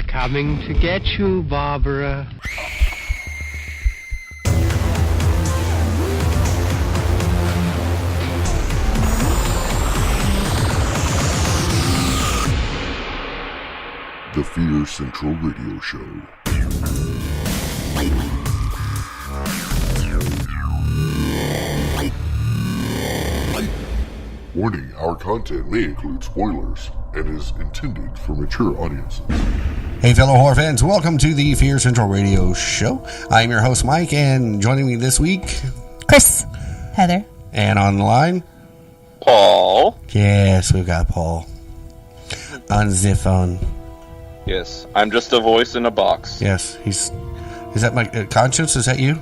Coming to get you, Barbara. The Fear Central Radio Show. Warning, our content may include spoilers and is intended for mature audiences. Hey fellow horror fans, welcome to the Fear Central Radio Show. I'm your host Mike, and joining me this week, Chris, Heather, and on the line, Paul. Yes, we've got Paul on the phone. Yes, I'm just a voice in a box. Yes, is that my conscience? Is that you?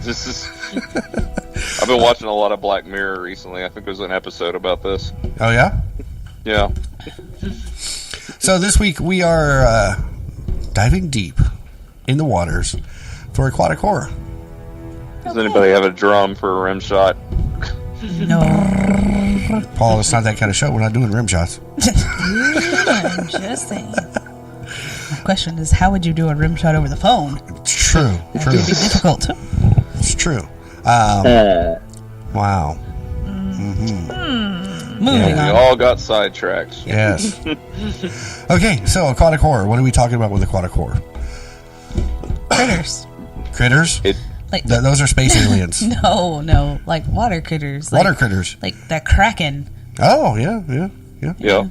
This is. I've been watching a lot of Black Mirror recently. I think there's an episode about this. Oh yeah? Yeah. So this week we are diving deep in the waters for Aquatic Horror. Does anybody have a drum for a rim shot? No. Paul, it's not that kind of show. We're not doing rim shots. I'm just saying. The question is, how would you do a rim shot over the phone? It's true. It would be difficult. It's true. Wow. Moving We on. all got sidetracked. Yes. Okay, so Aquatic Horror. What are we talking about with Aquatic Horror? Critters. Critters? Like Those are space aliens. no, like water critters. Water Like, critters. like that kraken. Oh, yeah. Yeah.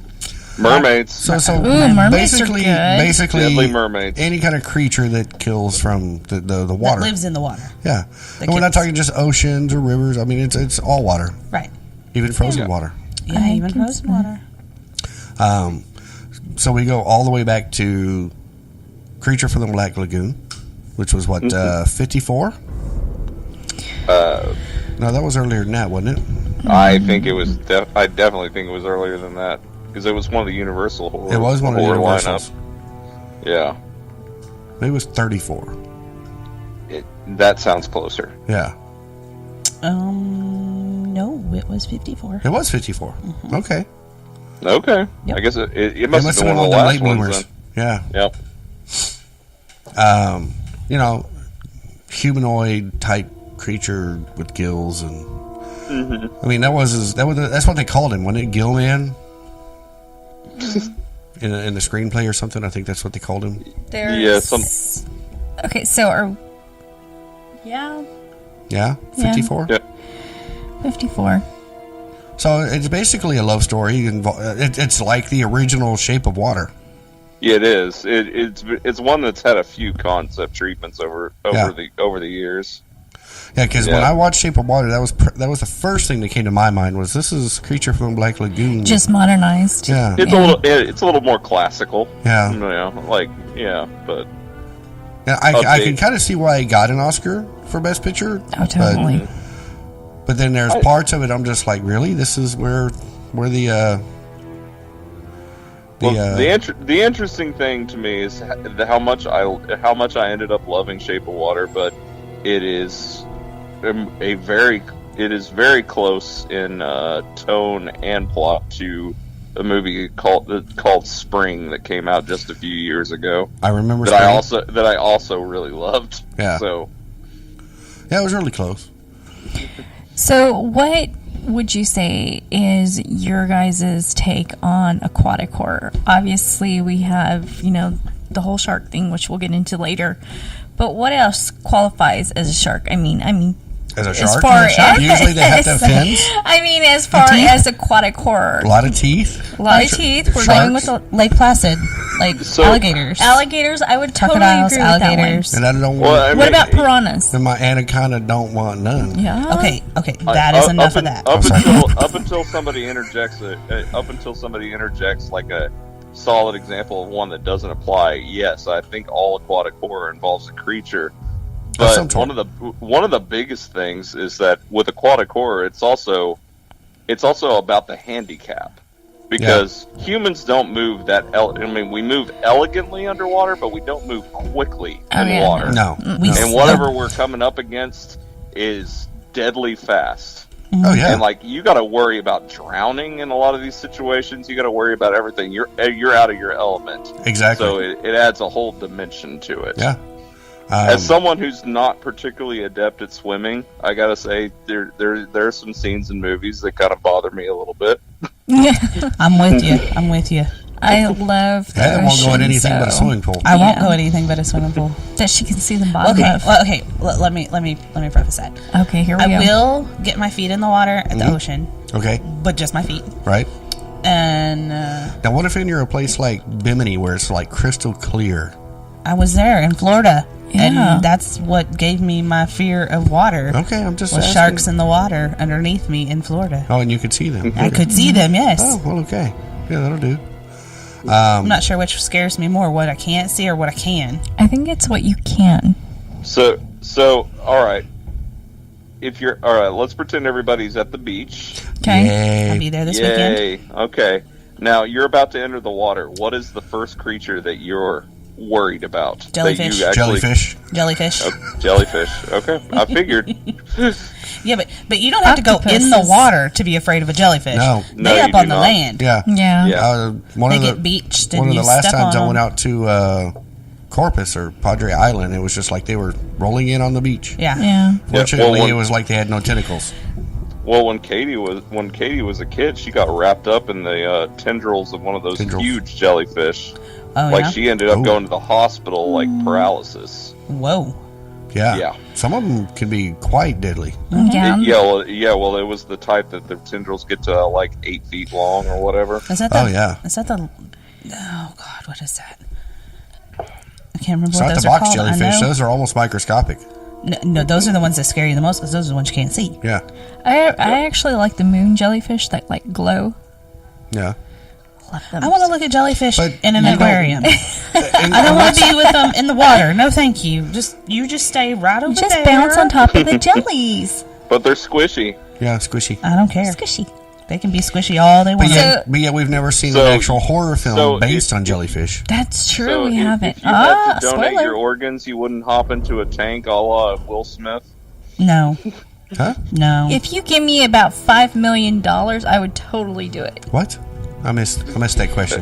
Mermaids. So mermaids are good. basically, Deadly mermaids. any kind of creature that kills from the water. That lives in the water. Yeah, and we're not talking just oceans or rivers. I mean, it's all water, Right. even frozen water. Yeah, even frozen water. So we go all the way back to Creature from the Black Lagoon, which was what 54. No, that was earlier than that, wasn't it? I think it was. I definitely think it was earlier than that because it was one of the Universal horror. It was one of the horror Universals. lineup. Yeah. Maybe it was 34. That sounds closer. Yeah, No, it was 54. it was 54. Mm-hmm. Okay, Okay. Yep. I guess it must have been one of the one of the last late ones. bloomers. Then. Yeah. Yep. Humanoid type creature with gills, and I mean that's what they called him, wasn't it? Gill Man in the screenplay or something. I think that's what they called him. Okay, so are... Yeah. Yeah, 54. Yeah. 54. So it's basically a love story. It's like the original Shape of Water. Yeah, it is. It's one that's had a few concept treatments over the years. Yeah, because when I watched Shape of Water, that was the first thing that came to my mind was this is Creature from the Black Lagoon. Just modernized. Yeah. It's a little more classical. Yeah. But Yeah, I can kind of see why he got an Oscar for Best Picture. Oh, totally. But then there's parts of it I'm just like, really? This is where the the interesting thing to me is how much I ended up loving Shape of Water, but it is very close in tone and plot to a movie called Spring that came out just a few years ago. I remember that I also really loved. Yeah. So yeah, it was really close. So what would you say is your guys' take on aquatic horror? Obviously, we have, the whole shark thing, which we'll get into later. But what else qualifies as a shark? I mean, as a shark? As far as, usually they have to have fins. I mean, as far as aquatic horror. A lot of teeth. A lot of teeth. We're going with Lake Placid, like alligators. Alligators, I would totally Crocodiles, agree with alligators. And I don't want... What about piranhas? And my anaconda don't want none. Yeah. Okay, that is enough of that. Up until somebody interjects like a solid example of one that doesn't apply, yes, I think all aquatic horror involves a creature. But one of the biggest things is that with aquatic horror, it's also about the handicap, because humans don't move that. We move elegantly underwater, but we don't move quickly in water. No, and whatever we're coming up against is deadly fast. Oh yeah. And like you got to worry about drowning in a lot of these situations. You got to worry about everything. You're out of your element. Exactly. So it adds a whole dimension to it. Yeah. As someone who's not particularly adept at swimming, I gotta say there are some scenes in movies that kind of bother me a little bit. I'm with you. I love the Adam won't go in ocean, anything but a so swimming pool. I won't go anything but a swimming pool. that she can see the bottom Okay, of. well, okay. Let me preface that. Okay, here we I go. will get my feet in the water at the ocean, Okay. but just my feet. Right. And Now, what if you're a place like Bimini where it's like crystal clear? I was there in Florida, Yeah. and that's what gave me my fear of water. Okay, I'm just Was asking. sharks in the water underneath me in Florida. Oh, and you could see them. I could see them. Yes. Oh, well, okay. Yeah, that'll do. I'm not sure which scares me more, what I can't see or what I can. I think it's what you can. So all right. If you're all right, let's pretend everybody's at the beach. Okay. I'll Yay. be there this weekend. Yay! Okay. Now you're about to enter the water. What is the first creature that you're worried about? That Jellyfish. you actually, Jellyfish. Jellyfish. Jellyfish. Okay, I figured. Yeah, but you don't have to go in the Octopuses. water to be afraid of a jellyfish. No. No, They you up do on the not. land. Yeah. Yeah. Yeah. One They of get the beached one and of you the last step times on I went them. out to Corpus or Padre Island, it was just like they were rolling in on the beach. Yeah. Yeah. Fortunately, when- it was like they had no tentacles. Well, when Katie was a kid, she got wrapped up in the tendrils of one of those Tendrils. huge jellyfish. Oh, Like yeah? she ended up Ooh. going to the hospital like paralysis. Whoa. Yeah. Yeah. Some of them can be quite deadly. Yeah. Well, it was the type that the tendrils get to like 8 feet long or whatever. Is that the... Oh, yeah. Is that the... Oh, God, what is that? I can't remember It's what not those the are box called. I jellyfish. know. Those are almost microscopic. No, those are the ones that scare you the most because those are the ones you can't see. Yeah. I actually like the moon jellyfish that like glow. Yeah. Love them. I want to look at jellyfish But in an you don't- aquarium. And I don't want to be with them in the water. No, thank you. You just stay right over Just there. bounce on top of the jellies. But they're squishy. Yeah, squishy. I don't care. Squishy. They can be squishy all they want. But yet we've never seen So- an actual horror film so based if- on jellyfish. That's true. So we haven't. If you had Ah, to donate spoiler. your organs, you wouldn't hop into a tank a la Will Smith. No, Huh? no. If you give me about $5 million, I would totally do it. What? I missed that question.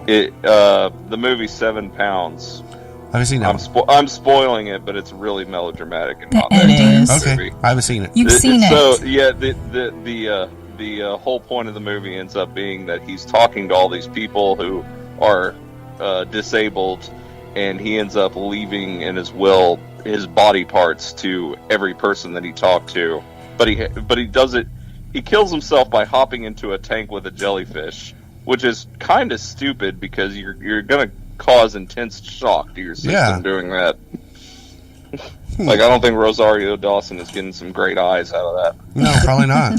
The movie 7 Pounds. I haven't seen that one. I'm spoiling it, but it's really melodramatic and not The that ending. kind of Okay, movie. I haven't seen it. You've seen it. So yeah, the whole point of the movie ends up being that he's talking to all these people who are disabled, and he ends up leaving in his will his body parts to every person that he talked to. But he does it. He kills himself by hopping into a tank with a jellyfish, which is kind of stupid because you're gonna cause intense shock to your system Yeah. doing that. Like, I don't think Rosario Dawson is getting some great eyes out of that. No, probably not.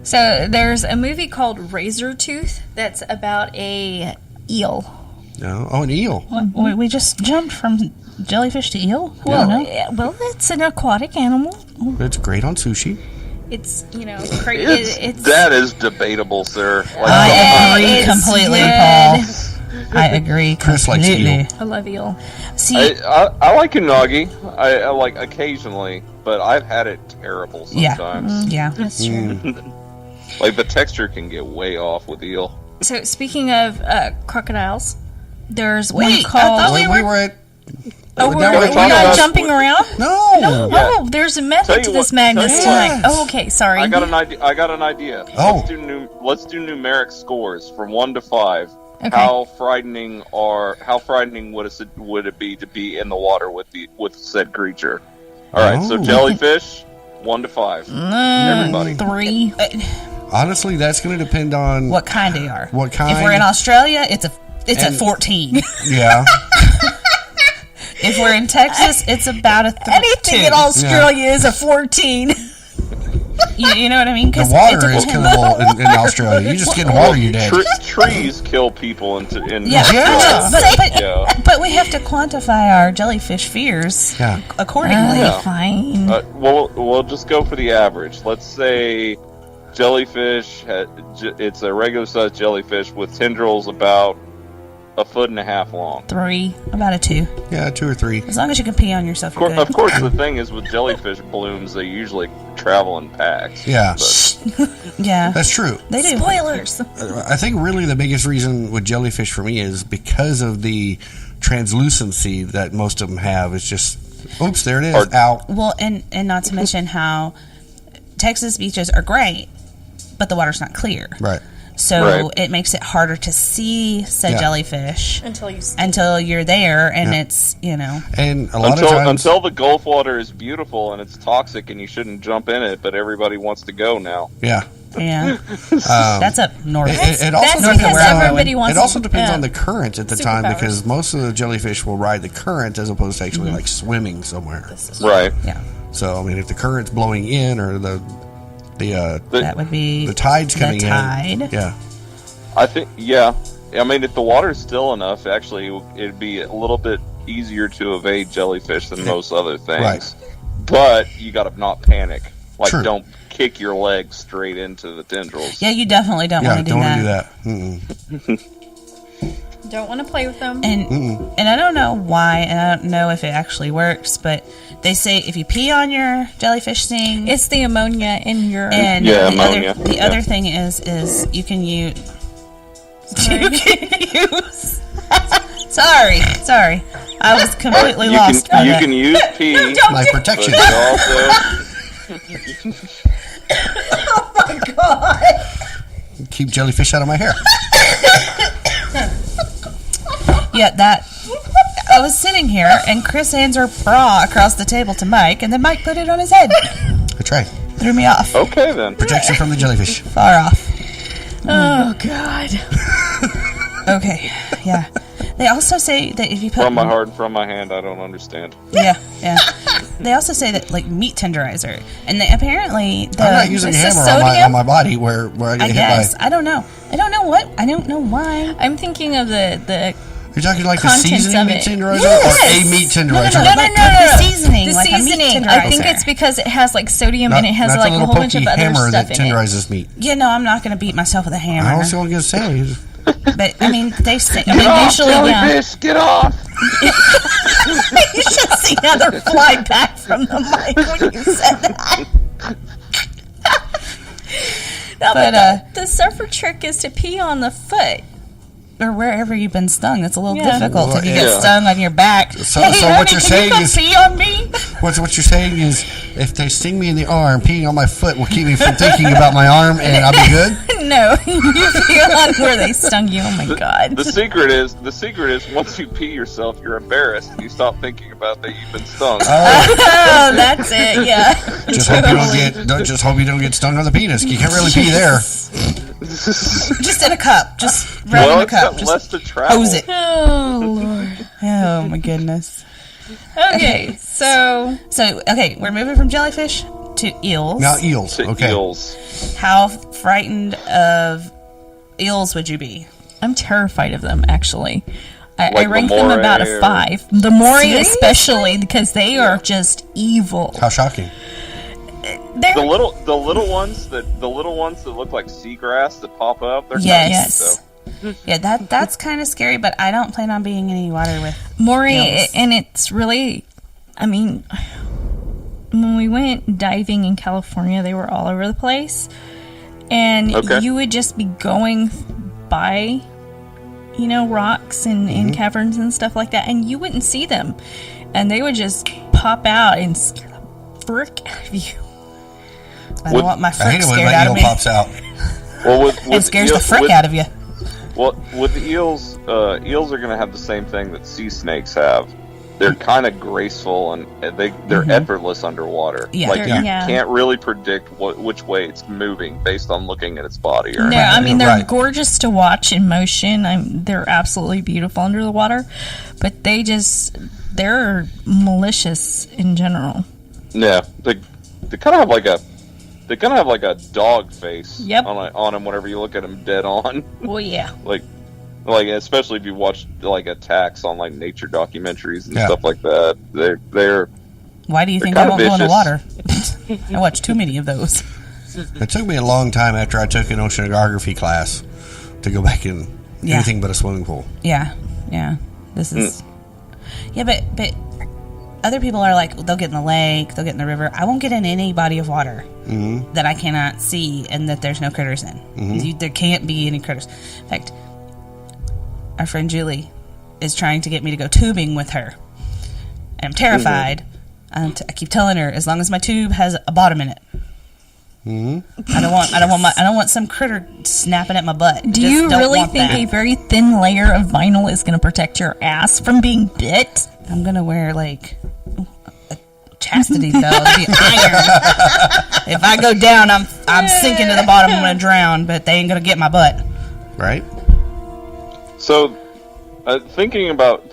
So there's a movie called Razor Tooth that's about a eel. No. Oh, an eel. We just jumped from jellyfish to eel. Well, No. well, it's an aquatic animal. It's great on sushi. It's it's That is debatable, sir. Like, I agree It's completely, good. Paul. I agree Chris likes completely. eel. I love eel. See, I like unagi. I like occasionally, but I've had it terrible yeah, sometimes. yeah. That's true. Like, the texture can get way off with eel. So speaking of crocodiles, there's one Wait, I called. thought Wait, we were at. Oh, we're now we're talking not about- jumping around. No. Yeah. Oh, there's a Tell method you to this what- madness tell you tonight. what. Oh, okay, sorry. I got an idea. Oh. Let's do numeric scores from 1 to 5. Okay. How frightening would it be to be in the water with said creature? All right, so Oh. jellyfish, 1 to 5. Everybody. 3. Honestly, that's going to depend on What kind they are? What kind? If we're in Australia, it's a And- 14. Yeah. If we're in Texas, it's about a 2. Anything in Australia is a 14. You know what I mean? The 'Cause water it is depends- killable in Australia. You just get in water, you're dead. Trees kill people in Yeah, Yeah. Yeah. but we have to quantify our jellyfish fears Yeah. accordingly. Yeah. Fine. We'll just go for the average. Let's say jellyfish. It's a regular sized jellyfish with tendrils about a foot and a half long. 3, about a 2. Yeah, 2 or 3. As long as you can pee on yourself, you're good. Of course, the thing is with jellyfish blooms, they usually travel in packs. Yeah. Yeah. That's true. They do. Spoilers. I think really the biggest reason with jellyfish for me is because of the translucency that most of them have. It's just, oops, there it is. Out. Well, and not to mention how Texas beaches are great, but the water's not clear. Right. So it makes it harder to see said jellyfish until you're there, and it's, you know. And a lot of times, until the Gulf water is beautiful and it's toxic and you shouldn't jump in it, but everybody wants to go now. Yeah. Yeah. That's up north. It also That's because everybody wants. It also depends on the current at the time, Superpowers. because most of the jellyfish will ride the current as opposed to actually like swimming somewhere. Right. Yeah. So I mean, if the current's blowing in or That would be the tide's coming the tide. in. Yeah. I think, yeah. I mean, if the water's still enough, actually, it'd be a little bit easier to evade jellyfish than most other things. Right. But you got to not panic. Like, True. don't kick your leg straight into the tendrils. Yeah, you definitely don't want to do that. Don't do that. Don't want to play with them. And I don't know why, and I don't know if it actually works, but they say if you pee on your jellyfish sting, It's the ammonia in your. and Yeah, the ammonia. other thing is you can use. You can use. Sorry, I was completely lost. by You that. can use pee, My but protection. you also... Oh my god! Keep jellyfish out of my hair. Yeah, that. I was sitting here, and Chris hands her bra across the table to Mike, and then Mike put it on his head. That's right. Threw me off. Okay, then. Protection from the jellyfish. Far off. Oh God. Okay, yeah. They also say that if you put From my heart and from my hand, I don't understand. yeah. They also say that like meat tenderizer, and apparently the I'm not using a the hammer sodium, on my body where I get I hit guess by. I don't know why. I'm thinking of the You're talking like the contents seasoning of meat it. tenderizer Yes! or a meat tenderizer? No, the seasoning, the like a meat seasoning. tenderizer. I think it's because it has like sodium and it has not like the a little whole bunch of pokey other hammer stuff that in it. tenderizes meat. Yeah, no, I'm not going to beat myself with a hammer. I was going to say. But I mean, they say. I mean, usually, yeah. Jellyfish, get off! You should see how they're fly back from the mic when you said that. No, But, but the surfer trick is to pee on the foot. Or wherever you've been stung, it's a little Yeah. difficult if you Yeah. get stung on your back. So Hey, what honey, you're can saying you come is- pee on me? What you're saying is, if they sting me in the arm, peeing on my foot will keep me from thinking about my arm, and I'll be good. No, you feel on where they stung you. Oh my god. The secret is once you pee yourself, you're embarrassed and you stop thinking about that you've been stung. Oh, that's it. Yeah. Just hope you don't get stung on the penis. You can't really pee there. Just in a cup. Just right in a it's cup. got Just less to travel. hose it. Oh Lord. Oh my goodness. Okay, so So okay, we're moving from jellyfish to eels. Now eels. To Okay. eels. How frightened of eels would you be? I'm terrified of them. Actually, I Like rank the them moray about a or- 5. The moray, Seriously? especially, because they are just evil. How shocking. They're The little ones that look like seagrass that pop up. They're Yes. kinda cute, Yeah, that's kind of scary, but I don't plan on being in any water with. moray, Eels. and it's really, I mean, when we went diving in California, they were all over the place, and Okay. you would just be going by, rocks and caverns and stuff like that, and you wouldn't see them, and they would just pop out and scare the frick out of you. I don't want my I frick hate it when scared my out eel of me. pops out. Well, with It scares the frick out of you. Well, with the eels, eels are going to have the same thing that sea snakes have. They're kind of graceful and they're effortless underwater. Yeah. Like you Yeah. can't really predict which way it's moving based on looking at its body. Or No, I mean they're Right. gorgeous to watch in motion. They're absolutely beautiful under the water, but they're malicious in general. Yeah, they kind of have like a dog face. Yep. on them whenever you look at them dead on. Well, yeah. like especially if you watch like attacks on like nature documentaries and Yeah. stuff like that. They're Why do you They're think I kinda won't go in the vicious. water? I watch too many of those. It took me a long time after I took an oceanography class to go back in Yeah. anything but a swimming pool. Yeah. Yeah, this is. Yeah, but other people are like, they'll get in the lake, they'll get in the river. I won't get in any body of water that I cannot see and that there's no critters in. There can't be any critters. In fact, our friend Julie is trying to get me to go tubing with her, and I'm terrified. I keep telling her, as long as my tube has a bottom in it. I don't want some critter snapping at my butt. Do you really think a very thin layer of vinyl is going to protect your ass from being bit? I'm gonna wear like a chastity belt, the iron. If I go down, I'm sinking to the bottom. I'm gonna drown, but they ain't gonna get my butt. Right. So, thinking about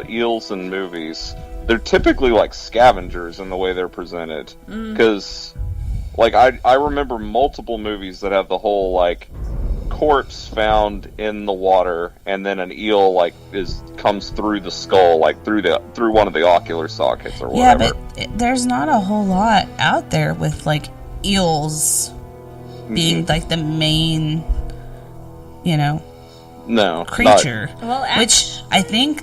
eels in movies, they're typically like scavengers in the way they're presented. Because, like, I remember multiple movies that have the whole like corpse found in the water, and then an eel like comes through the skull, like through one of the ocular sockets or whatever. Yeah, but there's not a whole lot out there with like eels being like the main, creature. Which I think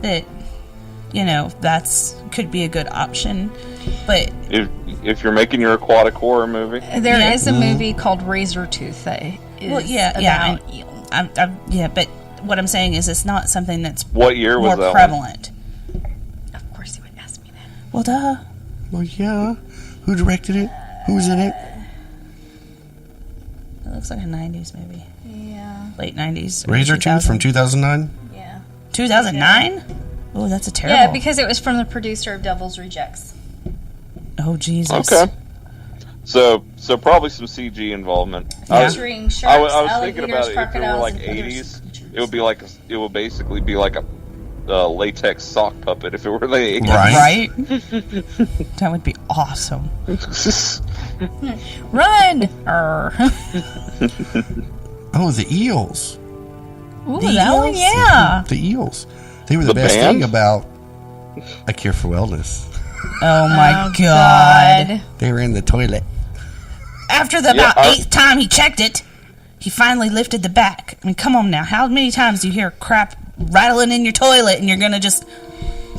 that that's could be a good option, but if you're making your aquatic horror movie, there is a movie called Razortooth that is about eels. But what I'm saying is it's not something that's what year was more that prevalent. Of course, you would ask me that. Well, duh. Well, yeah. Who directed it? Who was in it? It looks like a 90s movie. Yeah. Late 90s. Razortooth from 2009? Yeah. 2009? Oh, that's a terrible. Yeah, because it was from the producer of Devil's Rejects. Oh, Jesus. Okay. So probably some CG involvement. Featuring sharks, I was thinking alligators, about it. If it were crocodiles, like and other 80s, creatures. it would basically be like a latex sock puppet if it were the 80s. Right. That would be awesome. Run! Oh, the eels. Ooh, The that one, eels? yeah. The eels. They were the The best band? thing about A Cure for Wellness. Oh, my Oh, God. They were in the toilet. After the Yeah, about eighth time he checked it, he finally lifted the back. I mean, come on now. How many times do you hear crap rattling in your toilet and you're going to just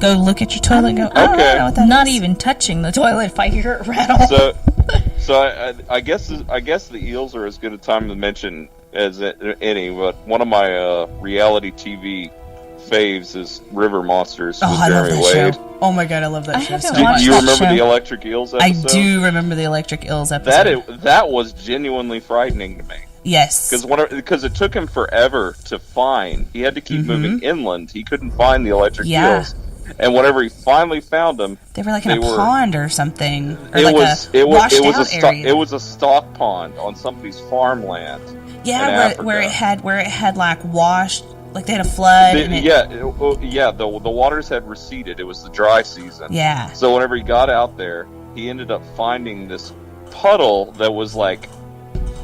go look at your toilet and go, oh, I don't know what that Not is. even touching the toilet if I hear it rattle. So I guess the eels are as good a time to mention as any. But one of my reality TV faves is River Monsters with I love Jeremy that Wade. show. Oh my God, I love that I show haven't so much. watched Do you that remember show. the Electric Eels I episode? do remember the Electric Eels episode. That was genuinely frightening to me. Yes. Because it took him forever to find. He had to keep moving inland. He couldn't find the electric eels. And whenever he finally found them, They were like in a pond or something. Or it like was a washed out a area. it was a stock pond on somebody's farmland. Yeah, in where Africa. it had like washed, like they had a flood. The waters had receded. It was the dry season. Yeah. So whenever he got out there, he ended up finding this puddle that was like,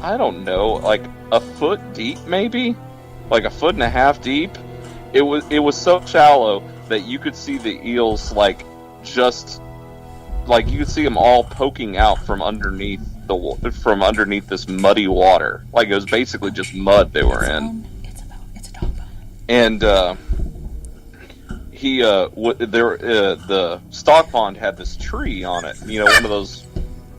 I don't know, like a foot deep, maybe, like a foot and a half deep. It was so shallow that you could see the eels you could see them all poking out from underneath this muddy water. Like it was basically just mud they were in. It's a dog bone. And the stock pond had this tree on it. One of those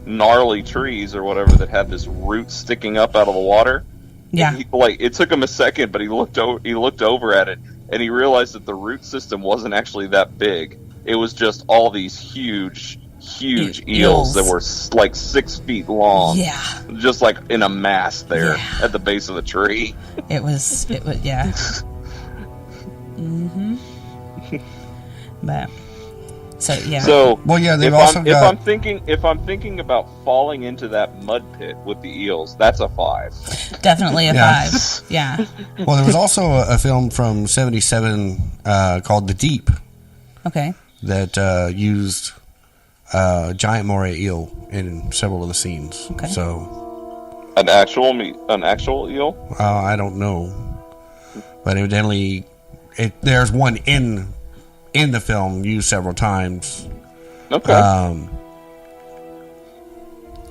gnarly trees or whatever that had this root sticking up out of the water. Yeah. It took him a second, but he looked over at it and he realized that the root system wasn't actually that big. It was just all these huge eels that were like 6 feet long. Yeah. Just like in a mass there at the base of the tree. It was yeah. But so yeah. So Well, yeah, they've if also I'm, got... if I'm thinking about falling into that mud pit with the eels, that's a 5. Definitely a Yeah. 5. Yeah. Well, there was also a film from 1977 called The Deep Okay. that used giant moray eel in several of the scenes. Okay. So An actual eel? I don't know, but evidently there's one in the film used several times. Okay.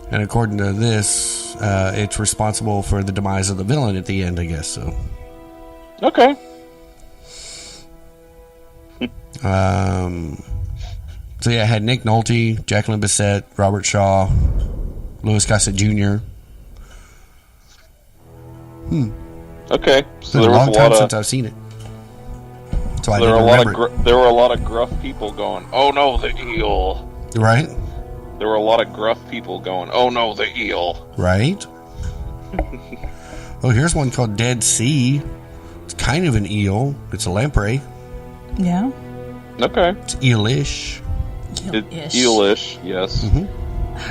And according to this, it's responsible for the demise of the villain at the end, I guess. So Okay. So yeah, I had Nick Nolte, Jacqueline Bisset, Robert Shaw, Louis Gossett Jr. Okay, so It's there been a was long a time lot since of I've seen it. So I there were didn't a lot remember of there were a lot of gruff people going, "Oh no, the eel!" it. Right? There were a lot of gruff people going, "Oh no, the eel!" Right? Oh, here's one called Dead Sea. It's kind of an eel. It's a lamprey. Yeah. Okay, It's eelish. eelish, yes.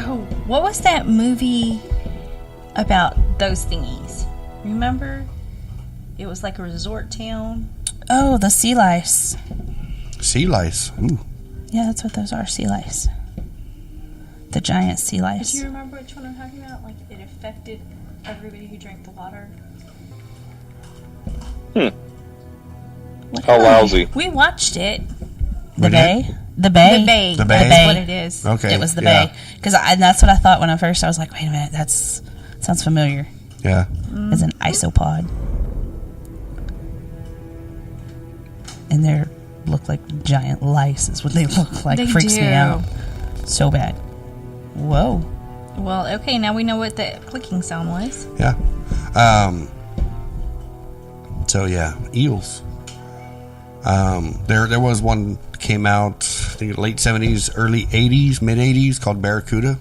Oh, what was that movie about those thingies? Remember? It was like a resort town. Oh, the sea lice. Sea lice. Ooh. Yeah, that's what those are, sea lice. The giant sea Do lice. you remember which one I'm talking about? Like, it affected everybody who drank the water. How lousy. We watched it. The We bay? did? The bay? The Bay. The Bay? That's what it is. Okay. It was the yeah. bay. Because that's what I thought when I first, I was like, wait a minute, sounds familiar. Yeah. As an isopod. And they look like giant lice is what they look like. They Freaks me do. out. So bad. Whoa. Well, okay, now we know what the clicking sound was. Yeah. So yeah, eels. There was one that came out, I think late 70s, early 80s, mid 80s, called Barracuda,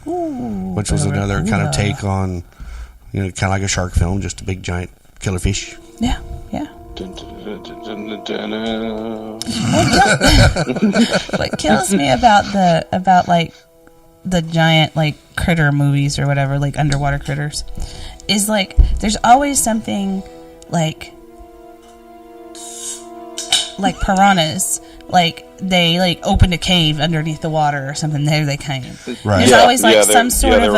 which was another kind of take on, kind of like a shark film, just a big giant killer fish. Yeah, yeah. What kills me about like the giant like critter movies or whatever, like underwater critters, is like there's always something like piranhas, like they like opened a cave underneath the water or something. There they came. Right. There's always like some sort of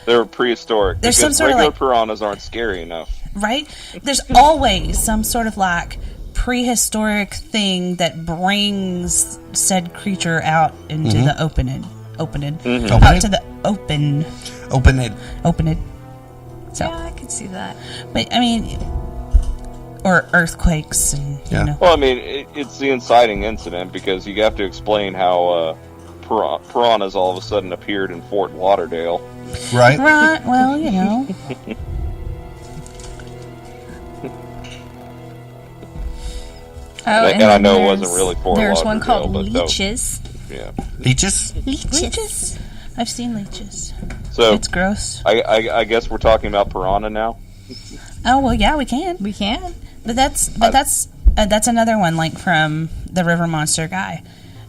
they were prehistoric. There's because some sort of, regular like- piranhas aren't scary enough. right? There's always some sort of like prehistoric thing that brings said creature out into the opening. Open Out it? to the open. Open it. So, Yeah, I could see that. but I mean, or earthquakes and Yeah. Well, I mean, it's the inciting incident because you have to explain how piranhas all of a sudden appeared in Fort Lauderdale. Right? Right. Well, Oh, And I know it then wasn't really Fort There's one Lauderdale, called but that was- leeches. Yeah. Leeches? leeches. I've seen leeches. So It's gross. I guess we're talking about piranha now. Oh well, yeah, we can. We can. But that's another one like from the River Monster guy.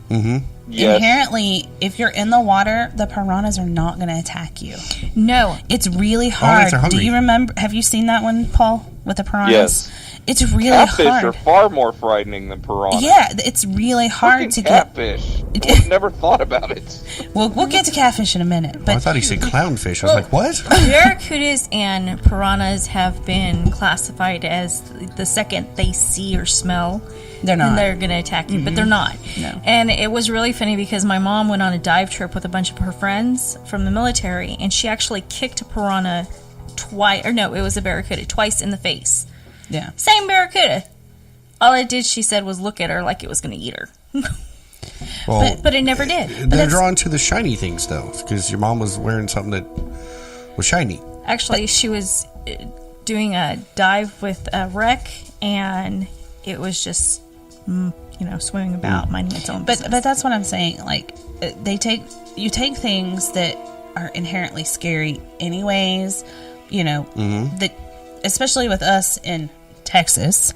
Yes. Inherently, if you're in the water, the piranhas are not going to attack you. No. It's really Unless hard. they're hungry. Do you remember? Have you seen that one, Paul, with the piranhas? Yes. It's really Catfish hard. are far more frightening than piranha. Yeah, it's really hard Freaking to get. catfish. I would have never thought about it. We'll get to catfish in a minute, I but thought he said clownfish. I was like, what? Barracudas and piranhas have been classified as the second they see or smell, they're not. and they're going to attack you, but they're not. No. And it was really funny because my mom went on a dive trip with a bunch of her friends from the military, and she actually kicked a piranha twice, or no, it was a barracuda, twice in the face. Yeah. Same barracuda. All it did, she said, was look at her like it was going to eat her. Well, But it never did. they're drawn to the shiny things, though, because your mom was wearing something that was shiny. Actually, she was doing a dive with a wreck, and it was just, swimming about, minding its own business. But that's what I'm saying. Like you take things that are inherently scary, anyways. That especially with us in Texas,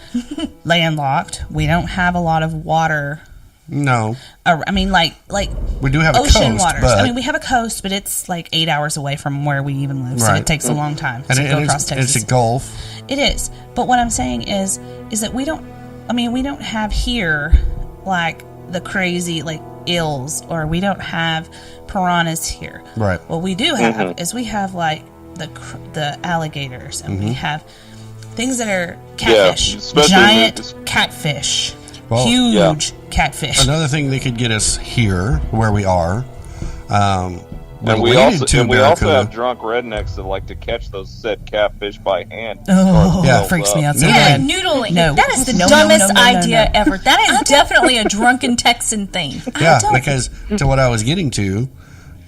landlocked, we don't have a lot of water. No. I mean, like We do have a ocean coast, waters. but... I mean, we have a coast, but it's like 8 hours away from where we even live, so Right. it takes a long time and to go across it's Texas. a gulf. It is. But what I'm saying is that we don't have here like the crazy like eels, or we don't have piranhas here. Right. What we do have is we have like the alligators, and we have things that are catfish, especially giant catfish, Well, huge catfish. Another thing that could get us here, where we are, And we also have drunk rednecks that like to catch those said catfish by hand. Oh, yeah, freaks me out. So yeah, noodling. No, that is the dumbest idea ever. That is definitely a drunken Texan thing. Yeah, because to what I was getting to,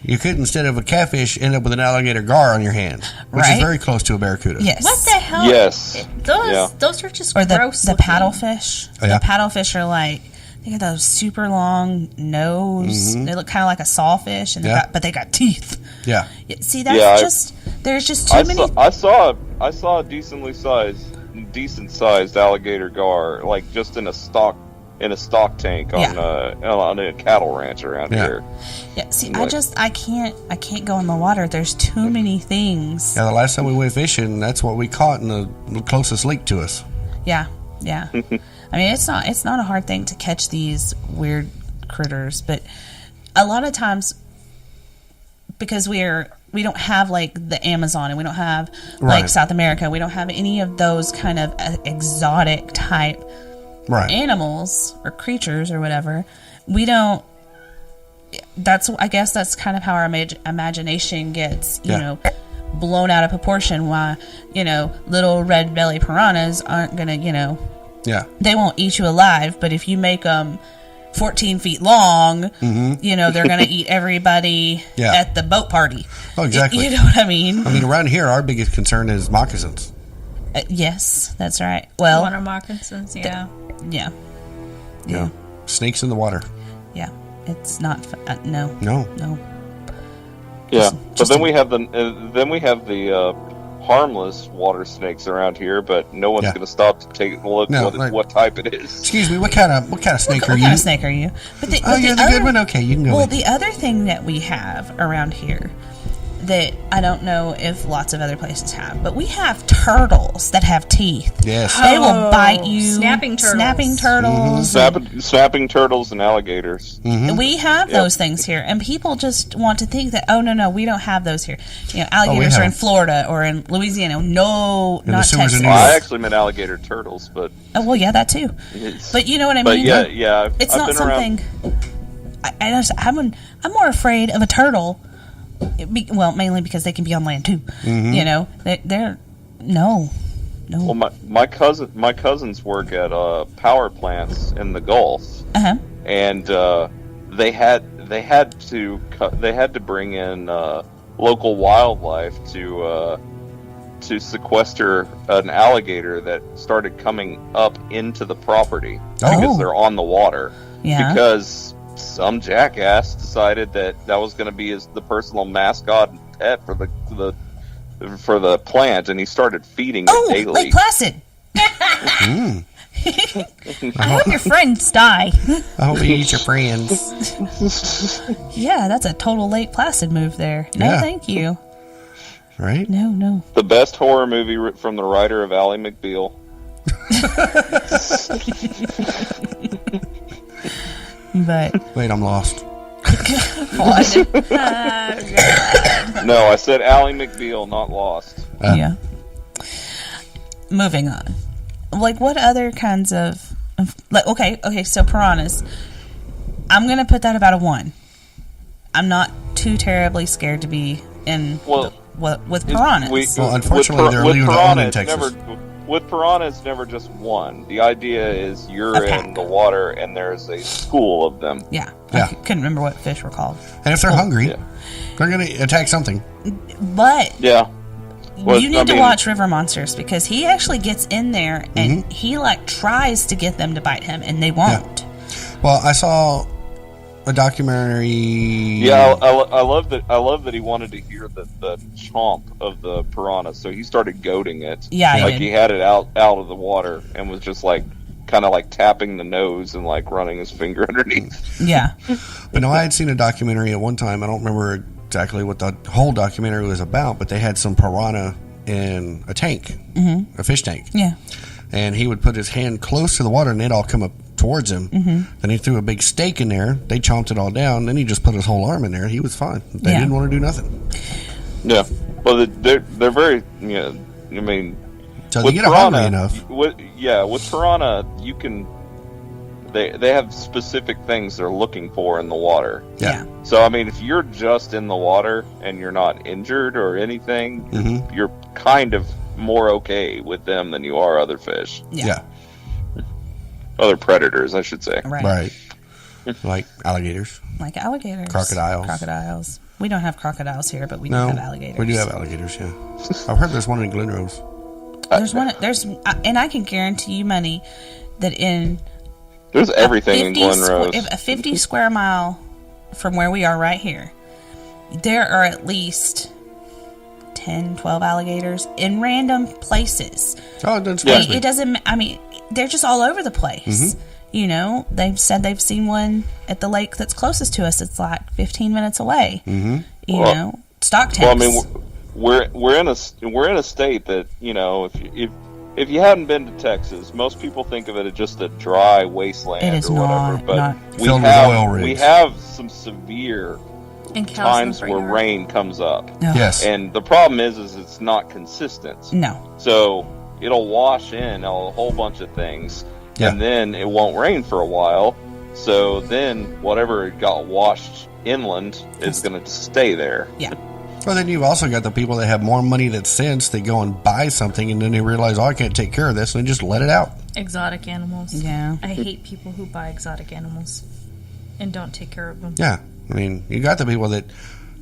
you could, instead of a catfish, end up with an alligator gar on your hand, which is very close to a barracuda. Yes. What the hell? Yes. Those are just or gross. The paddlefish. Oh, yeah. The paddlefish are like, they got those super long nose. They look kind of like a sawfish, and but they got teeth. Yeah. See, that's there's just too many. I saw a decent sized alligator gar, like just in a stock tank on a cattle ranch around here. Yeah. See, I can't go in the water. There's too many things. Yeah. The last time we went fishing, that's what we caught in the closest lake to us. Yeah. Yeah. I mean, it's not a hard thing to catch these weird critters, but a lot of times, because we don't have like the Amazon, and we don't have like South America, we don't have any of those kind of exotic type animals or creatures or whatever. We don't. I guess that's kind of how our imagination gets, you know, blown out of proportion. Why, you know, little red belly piranhas aren't gonna, you know. Yeah. They won't eat you alive, but if you make them 14 feet long, you know, they're going to eat everybody at the boat party. Oh, exactly. You know what I mean? I mean, around here, our biggest concern is moccasins. Yes, that's right. Well, water moccasins, yeah. Yeah. Snakes in the water. Yeah. It's not, no. Yeah, but then we have the harmless water snakes around here, but no one's going to stop to take a look what type it is. Excuse me, what kind of snake are you? What kind of snake are you? But you're the good one? Okay, you can go. Well, the other thing that we have around here that I don't know if lots of other places have, but we have turtles that have teeth. Yes. They will bite you. Snapping turtles. Snapping turtles and alligators. We have those things here, and people just want to think that, oh, no, we don't have those here. You know, alligators are in Florida or in Louisiana. No, not Texas. I actually meant alligator turtles, but... Oh, well, yeah, that too. But you know what I mean? But yeah. It's not something... I'm more afraid of a turtle. Well, mainly because they can be on land too. You know, they're no. Well, my cousins work at power plants in the Gulf, and they had to bring in local wildlife to sequester an alligator that started coming up into the property because they're on the water. Yeah. Because some jackass decided that was going to be the personal mascot and pet for the plant, and he started feeding it daily. Lake Placid. I hope your friends die. I hope you eat your friends. Yeah, that's a total Lake Placid move there. No, thank you. Right? No. The best horror movie from the writer of Ally McBeal. But wait, I'm lost. No, I said Ally McBeal, not Lost. Yeah. Moving on. Like, what other kinds of like? Okay. So piranhas. I'm gonna put that about a 1. I'm not too terribly scared to be in with piranhas. Unfortunately, they're illegal to own in Texas. With piranha, it's never just one. The idea is you're in the water and there's a school of them. Yeah. I couldn't remember what fish were called. And if they're hungry, they're going to attack something. But you need to watch River Monsters, because he actually gets in there and he like tries to get them to bite him, and they won't. Well, I saw a documentary. Yeah, I love that he wanted to hear the chomp of the piranha, so he started goading it. Yeah, he had it out of the water and was just like kind of like tapping the nose and like running his finger underneath. Yeah. But no, I had seen a documentary at one time. I don't remember exactly what the whole documentary was about, but they had some piranha in a tank, a fish tank. Yeah. And he would put his hand close to the water and they'd all come up towards him. Then he threw a big steak in there. They chomped it all down. Then he just put his whole arm in there. He was fine. They didn't want to do nothing. Yeah. Well, they're very, I mean... So they get hungry enough. With piranha, you can... they have specific things they're looking for in the water. Yeah. So I mean, if you're just in the water and you're not injured or anything, you're kind of more okay with them than you are other fish. Yeah. Other predators, I should say. Right. Like alligators. Like alligators. Crocodiles. We don't have crocodiles here, but we do have alligators. We do have alligators, yeah. I've heard there's one in Glenrose. And I can guarantee you money that there's everything in Glenrose. A 50 square mile from where we are right here, there are at least 10, 12 alligators in random places. Oh, it doesn't surprise me. It doesn't, I mean, they're just all over the place. You know, they've said they've seen one at the lake that's closest to us. It's like 15 minutes away. You know, stock tanks. Well, I mean, we're in a state that, you know, if you hadn't been to Texas, most people think of it as just a dry wasteland It is or whatever. not, But filled with oil rigs. we have some severe times where rain comes up. Yes. And the problem is it's not consistent. No. So it'll wash in a whole bunch of things, and then it won't rain for a while. So then whatever got washed inland is going to stay there. Yeah. Well, then you've also got the people that have more money than sense. They go and buy something, and then they realize, oh, I can't take care of this, and they just let it out. Exotic animals. Yeah. I hate people who buy exotic animals and don't take care of them. Yeah. I mean, you got the people that,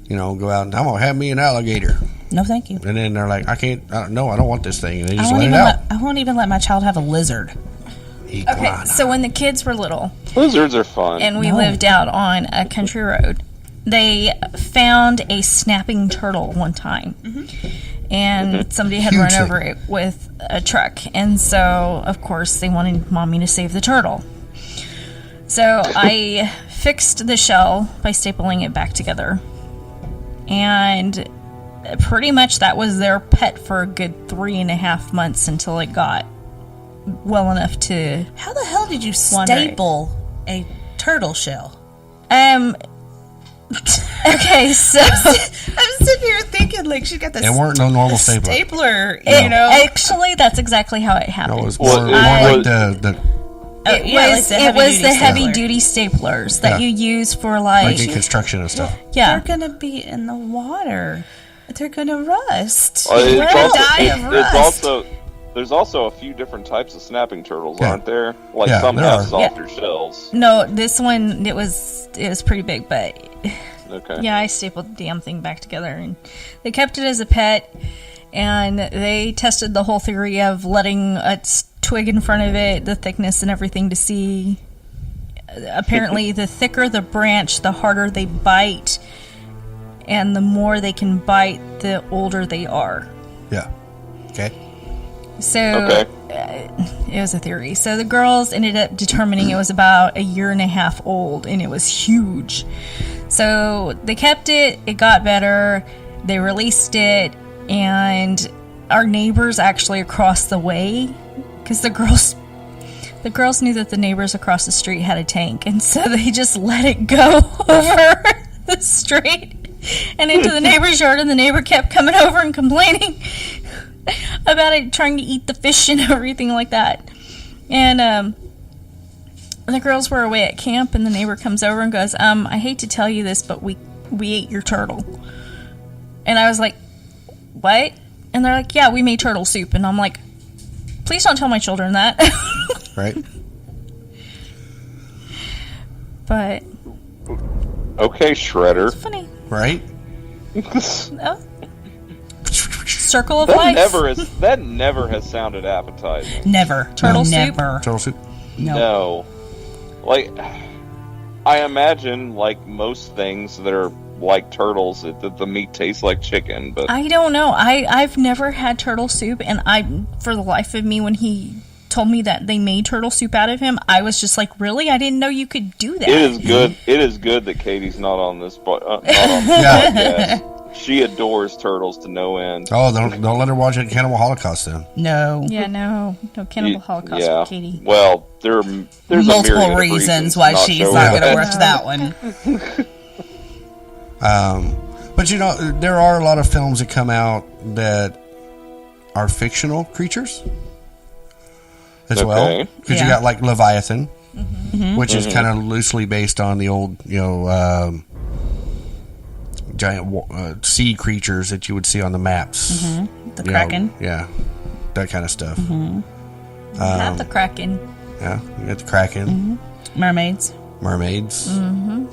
you know, go out and, I'm going to have me an alligator. No, thank you. And then they're like, I don't want this thing. And they just let it out. I won't even let my child have a lizard. Okay, so when the kids were little, lizards are fun, and we lived out on a country road, they found a snapping turtle one time, and somebody had run over it with a truck, and so of course they wanted mommy to save the turtle. So I fixed the shell by stapling it back together, and pretty much that was their pet for a good 3.5 months until it got well enough to. How the hell did you staple a turtle shell? Okay, so I'm sitting here thinking like she got this. It weren't no normal stapler. You know. Actually, that's exactly how it happened. No, it was more like the it was the heavy duty staplers that you use for like in construction and stuff. Yeah, they're gonna be in the water. They're gonna rust. It's They're gonna die of rust. There's also a few different types of snapping turtles, aren't there? Like some there have are. softer shells. No, this one it was pretty big, but okay. Yeah, I stapled the damn thing back together, and they kept it as a pet, and they tested the whole theory of letting a twig in front of it, the thickness and everything to see. Apparently, the thicker the branch, the harder they bite, and the more they can bite, the older they are. Yeah. Okay. So it was a theory. So the girls ended up determining it was about 1.5 years old, and it was huge. So they kept it. It got better. They released it, and our neighbors actually across the way, because the girls knew that the neighbors across the street had a tank, and so they just let it go over the street and into the neighbor's yard, and the neighbor kept coming over and complaining about it, trying to eat the fish and everything like that. And the girls were away at camp, and the neighbor comes over and goes, I hate to tell you this, but we ate your turtle. And I was like, what? And they're like, yeah, we made turtle soup. And I'm like, please don't tell my children that. Right. But okay, Shredder. it's funny. Right. Oh. Circle of life. That never has sounded appetizing. Never. Turtle soup? Never. Turtle soup. No. Like, I imagine, like most things that are like turtles, that the meat tastes like chicken, but I don't know. I've never had turtle soup, and for the life of me, when he told me that they made turtle soup out of him, I was just like, really? I didn't know you could do that. it is good. It is good that Katie's not on this podcast. She adores turtles to no end. Oh, don't let her watch it. Cannibal Holocaust then. No. Yeah, no Cannibal Holocaust yeah. for Katie. Well, there's multiple a myriad of reasons why she's not going to watch that one. But you know, there are a lot of films that come out that are fictional creatures as well. Because you got like Leviathan. which is kind of loosely based on the old, giant sea creatures that you would see on the maps. The Kraken. That kind of stuff. Have the Kraken. Yeah, you got the Kraken. Mermaids.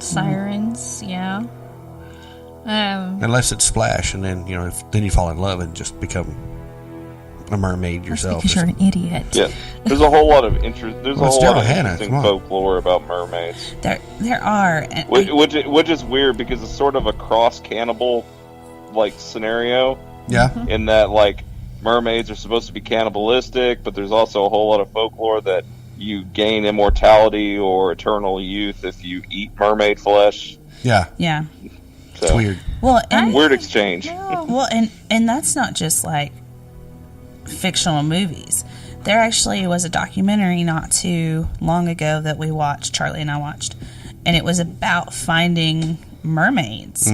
Sirens, yeah. Unless it's Splash, and then then you fall in love and just become a mermaid yourself. Because you're an idiot. Yeah, there's a whole lot of interest. There's a whole lot of Hannah, interesting folklore about mermaids. There are, and which is weird because it's sort of a cross cannibal scenario. Yeah, in that mermaids are supposed to be cannibalistic, but there's also a whole lot of folklore that you gain immortality or eternal youth if you eat mermaid flesh. Yeah. So, it's weird. Well, and weird exchange. Well, and that's not just fictional movies. There actually was a documentary not too long ago that we watched, Charlie and I watched, and it was about finding mermaids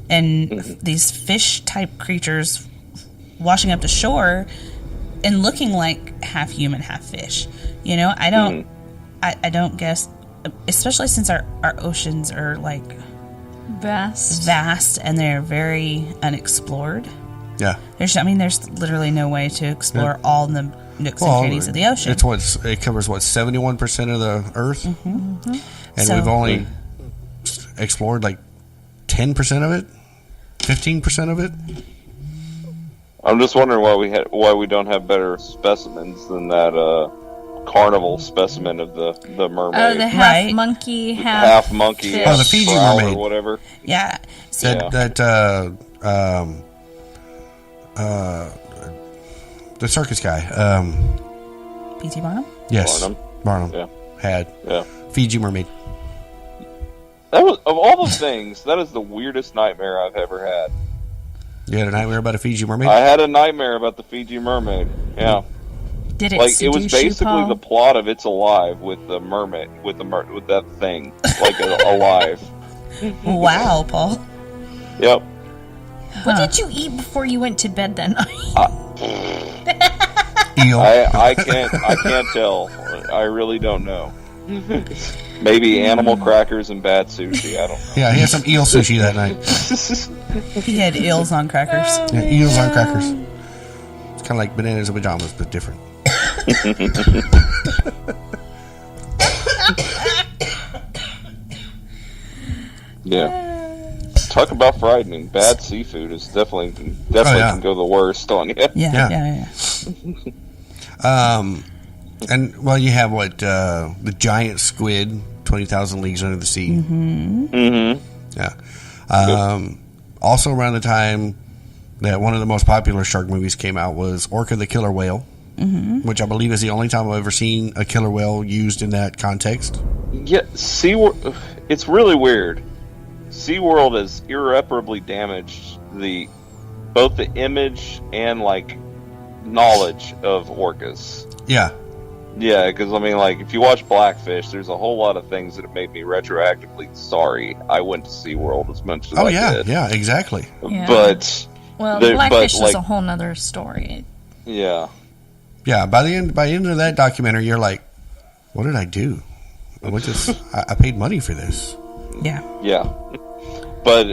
and these fish type creatures washing up to shore and looking like half human, half fish. I don't guess, especially since our oceans are vast and they're very unexplored. Yeah. There's literally no way to explore all the nooks and crannies of the ocean. It covers 71% of the Earth, and we've only explored 10% of it, 15% of it. I'm just wondering why we don't have better specimens than that carnival specimen of the mermaid. Oh, the half monkey, half monkey. Fish. Oh, the Fiji mermaid, or whatever. Yeah. The circus guy. P.T. Barnum? Yes. Barnum. Yeah. Had. Yeah. Fiji mermaid. That was, of all the things, that is the weirdest nightmare I've ever had. You had a nightmare about a Fiji mermaid? I had a nightmare about the Fiji mermaid. Yeah. Did it it was basically the plot of It's Alive with the mermaid, with that thing, alive. Wow, Paul. Yep. What did you eat before you went to bed that night? Eel. I can't tell. I really don't know. Maybe animal crackers and bad sushi. I don't know. Yeah, he had some eel sushi that night. He had eels on crackers. Yeah, eels on crackers. It's kind of like bananas and pajamas, but different. Yeah. Talk about frightening. Bad seafood is definitely can go the worst on you. Yeah. And you have the giant squid, 20,000 Leagues Under the Sea. Yeah. Also around the time that one of the most popular shark movies came out was Orca the Killer Whale, which I believe is the only time I've ever seen a killer whale used in that context. Yeah, it's really weird. SeaWorld has irreparably damaged both the image and knowledge of orcas. Yeah. Yeah, because if you watch Blackfish, there's a whole lot of things that have made me retroactively sorry I went to SeaWorld as much as I did. Yeah, exactly. Yeah. But Blackfish is a whole nother story. Yeah. Yeah, by the end of that documentary, you're like, what did I do? I paid money for this. Yeah. Yeah. But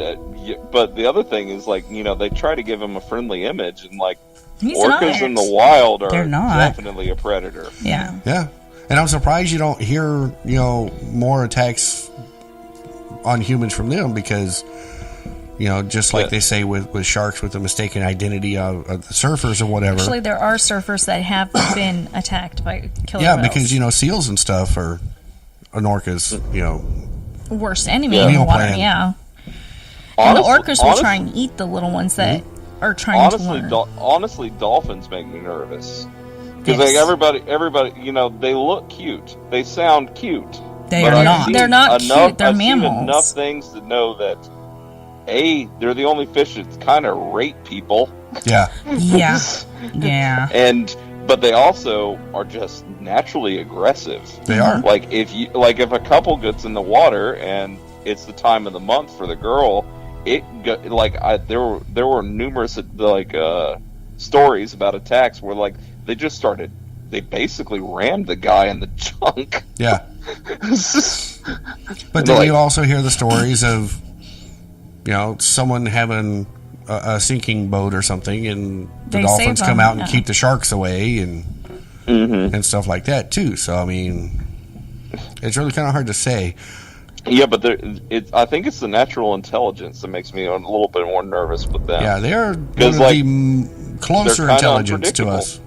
the other thing is they try to give him a friendly image, and orcas in the wild are definitely a predator. Yeah. Yeah. And I'm surprised you don't hear, more attacks on humans from them because, just like they say with sharks with the mistaken identity of the surfers or whatever. Actually, there are surfers that have been attacked by killer whales. Yeah, because, seals and stuff are an orca's, worst enemy in the water, yeah. And the orcas will try and eat the little ones that are trying to learn. Honestly, dolphins make me nervous. Because everybody, they look cute. They sound cute. They're not. They're not cute. They're mammals. I've seen enough things to know that, they're the only fish that kind of rape people. Yeah. Yeah. Yeah. But they also are just naturally aggressive. They are. If a couple gets in the water and it's the time of the month for the girl, there were numerous stories about attacks where they basically rammed the guy in the junk. Yeah. But then you also hear the stories of, someone having a sinking boat or something, and the dolphins come out and keep the sharks away and stuff like that too. So I mean, it's really kind of hard to say. Yeah, but I think it's the natural intelligence that makes me a little bit more nervous with them. Yeah, they are one of the closer intelligence to us.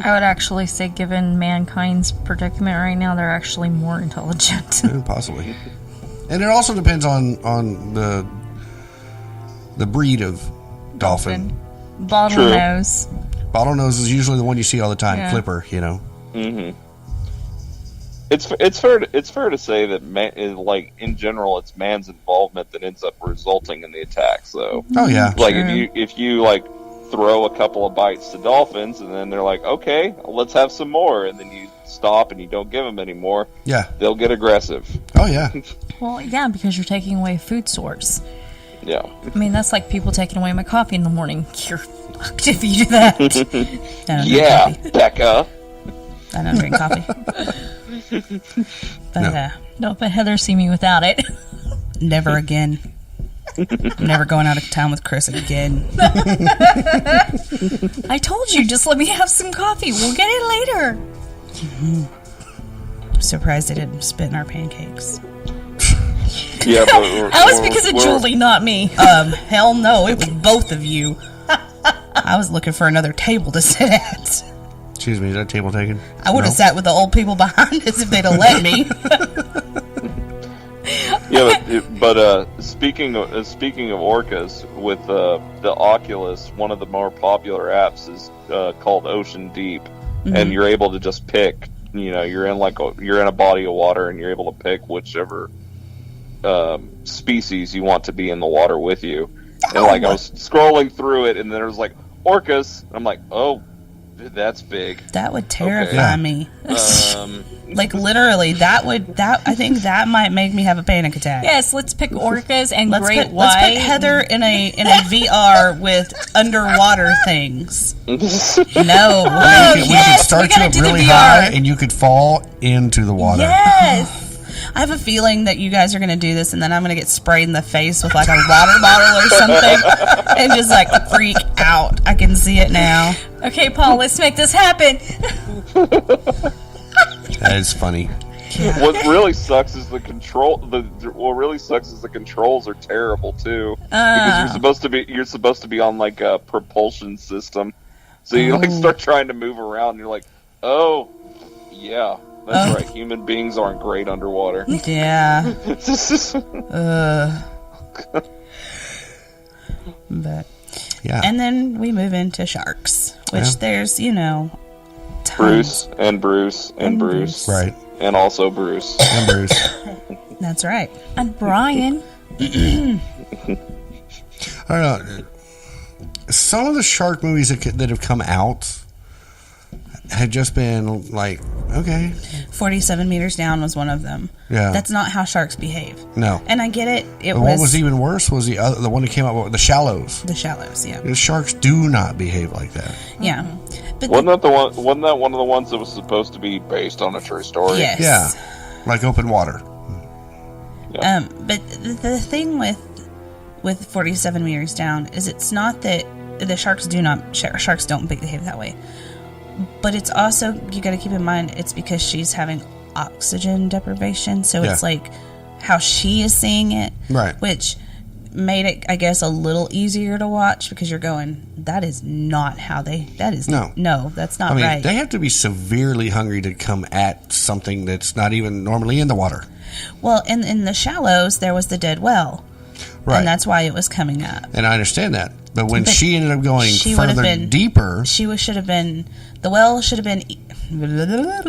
I would actually say, given mankind's predicament right now, they're actually more intelligent. Possibly. And it also depends on the breed of dolphin. Bottlenose. Bottlenose is usually the one you see all the time. Yeah. Flipper, Mm-hmm. It's fair to say that in general, it's man's involvement that ends up resulting in the attacks. Though. Oh yeah. Like if you throw a couple of bites to dolphins, and then they're like, okay, let's have some more, and then you stop and you don't give them any more, they'll get aggressive. Oh yeah. Well, yeah, because you're taking away a food source. Yeah. I mean, that's like people taking away my coffee in the morning. You're fucked if you do that. Becca. I don't drink coffee. But don't let Heather see me without it. Never again. I'm never going out of town with Chris again. I told you, just let me have some coffee. We'll get it later. I'm surprised they didn't spit in our pancakes. Yeah, that was because of Julie, not me. Hell no, it was both of you. I was looking for another table to sit at. Excuse me, is that table taken? I would have sat with the old people behind us if they'd have let me. Yeah, but speaking of orcas, with the Oculus, one of the more popular apps is called Ocean Deep, and you're able to just pick. You're in a body of water, and you're able to pick whichever species you want to be in the water with you. And I was scrolling through it, and then there was orcas. I'm like, oh, that's big. That would terrify me. Literally, I think that might make me have a panic attack. Yes, let's pick orcas and great white. Let's put Heather in a VR with underwater things. No. We could start you up really high, and you could fall into the water. Yes. I have a feeling that you guys are going to do this, and then I'm going to get sprayed in the face with a water bottle or something, and just freak out. I can see it now. Okay, Paul, let's make this happen. That is funny. Yeah. What really sucks is the controls are terrible too, because you're supposed to be on a propulsion system, so you start trying to move around, and you're like, oh, yeah. That's right. Human beings aren't great underwater. Yeah. But yeah. And then we move into sharks, which there's tons. Bruce and Bruce and Bruce, right? And also Bruce and Bruce. That's right. And Brian. I don't know. Some of the shark movies that have come out had just been okay. 47 Meters Down was one of them. Yeah. That's not how sharks behave. No. And I get it. What was even worse was the one that came out with the Shallows. The Shallows, yeah. The sharks do not behave like that. Yeah. But wasn't that one of the ones that was supposed to be based on a true story? Yes. Yeah. Like open water. Yeah. But the thing with 47 Meters Down is it's not that the sharks don't behave that way. But it's also, you got to keep in mind, it's because she's having oxygen deprivation. So it's how she is seeing it. Right. Which made it, I guess, a little easier to watch because you're going, that is not how that's not right. They have to be severely hungry to come at something that's not even normally in the water. Well, in the Shallows, there was the dead well. Right. And that's why it was coming up. And I understand that. But when she ended up going further deeper... should have been... The well should have been... The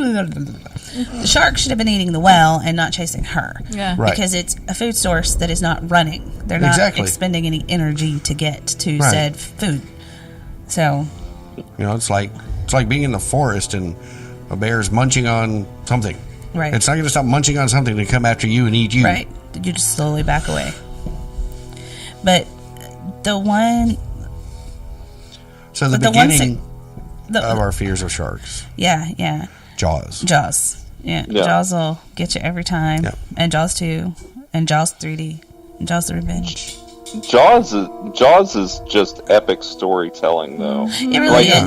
shark should have been eating the well and not chasing her. Yeah. Right. Because it's a food source that is not running. They're not expending any energy to get to said food. So... it's like being in the forest and a bear's munching on something. Right. It's not going to stop munching on something to come after you and eat you. Right. You just slowly back away. But the one... So the beginning of our fears of sharks. Yeah. Jaws. Yeah, Jaws will get you every time. Yeah. And Jaws 2, and Jaws 3D, and Jaws the Revenge. Jaws is just epic storytelling, though. It really is. And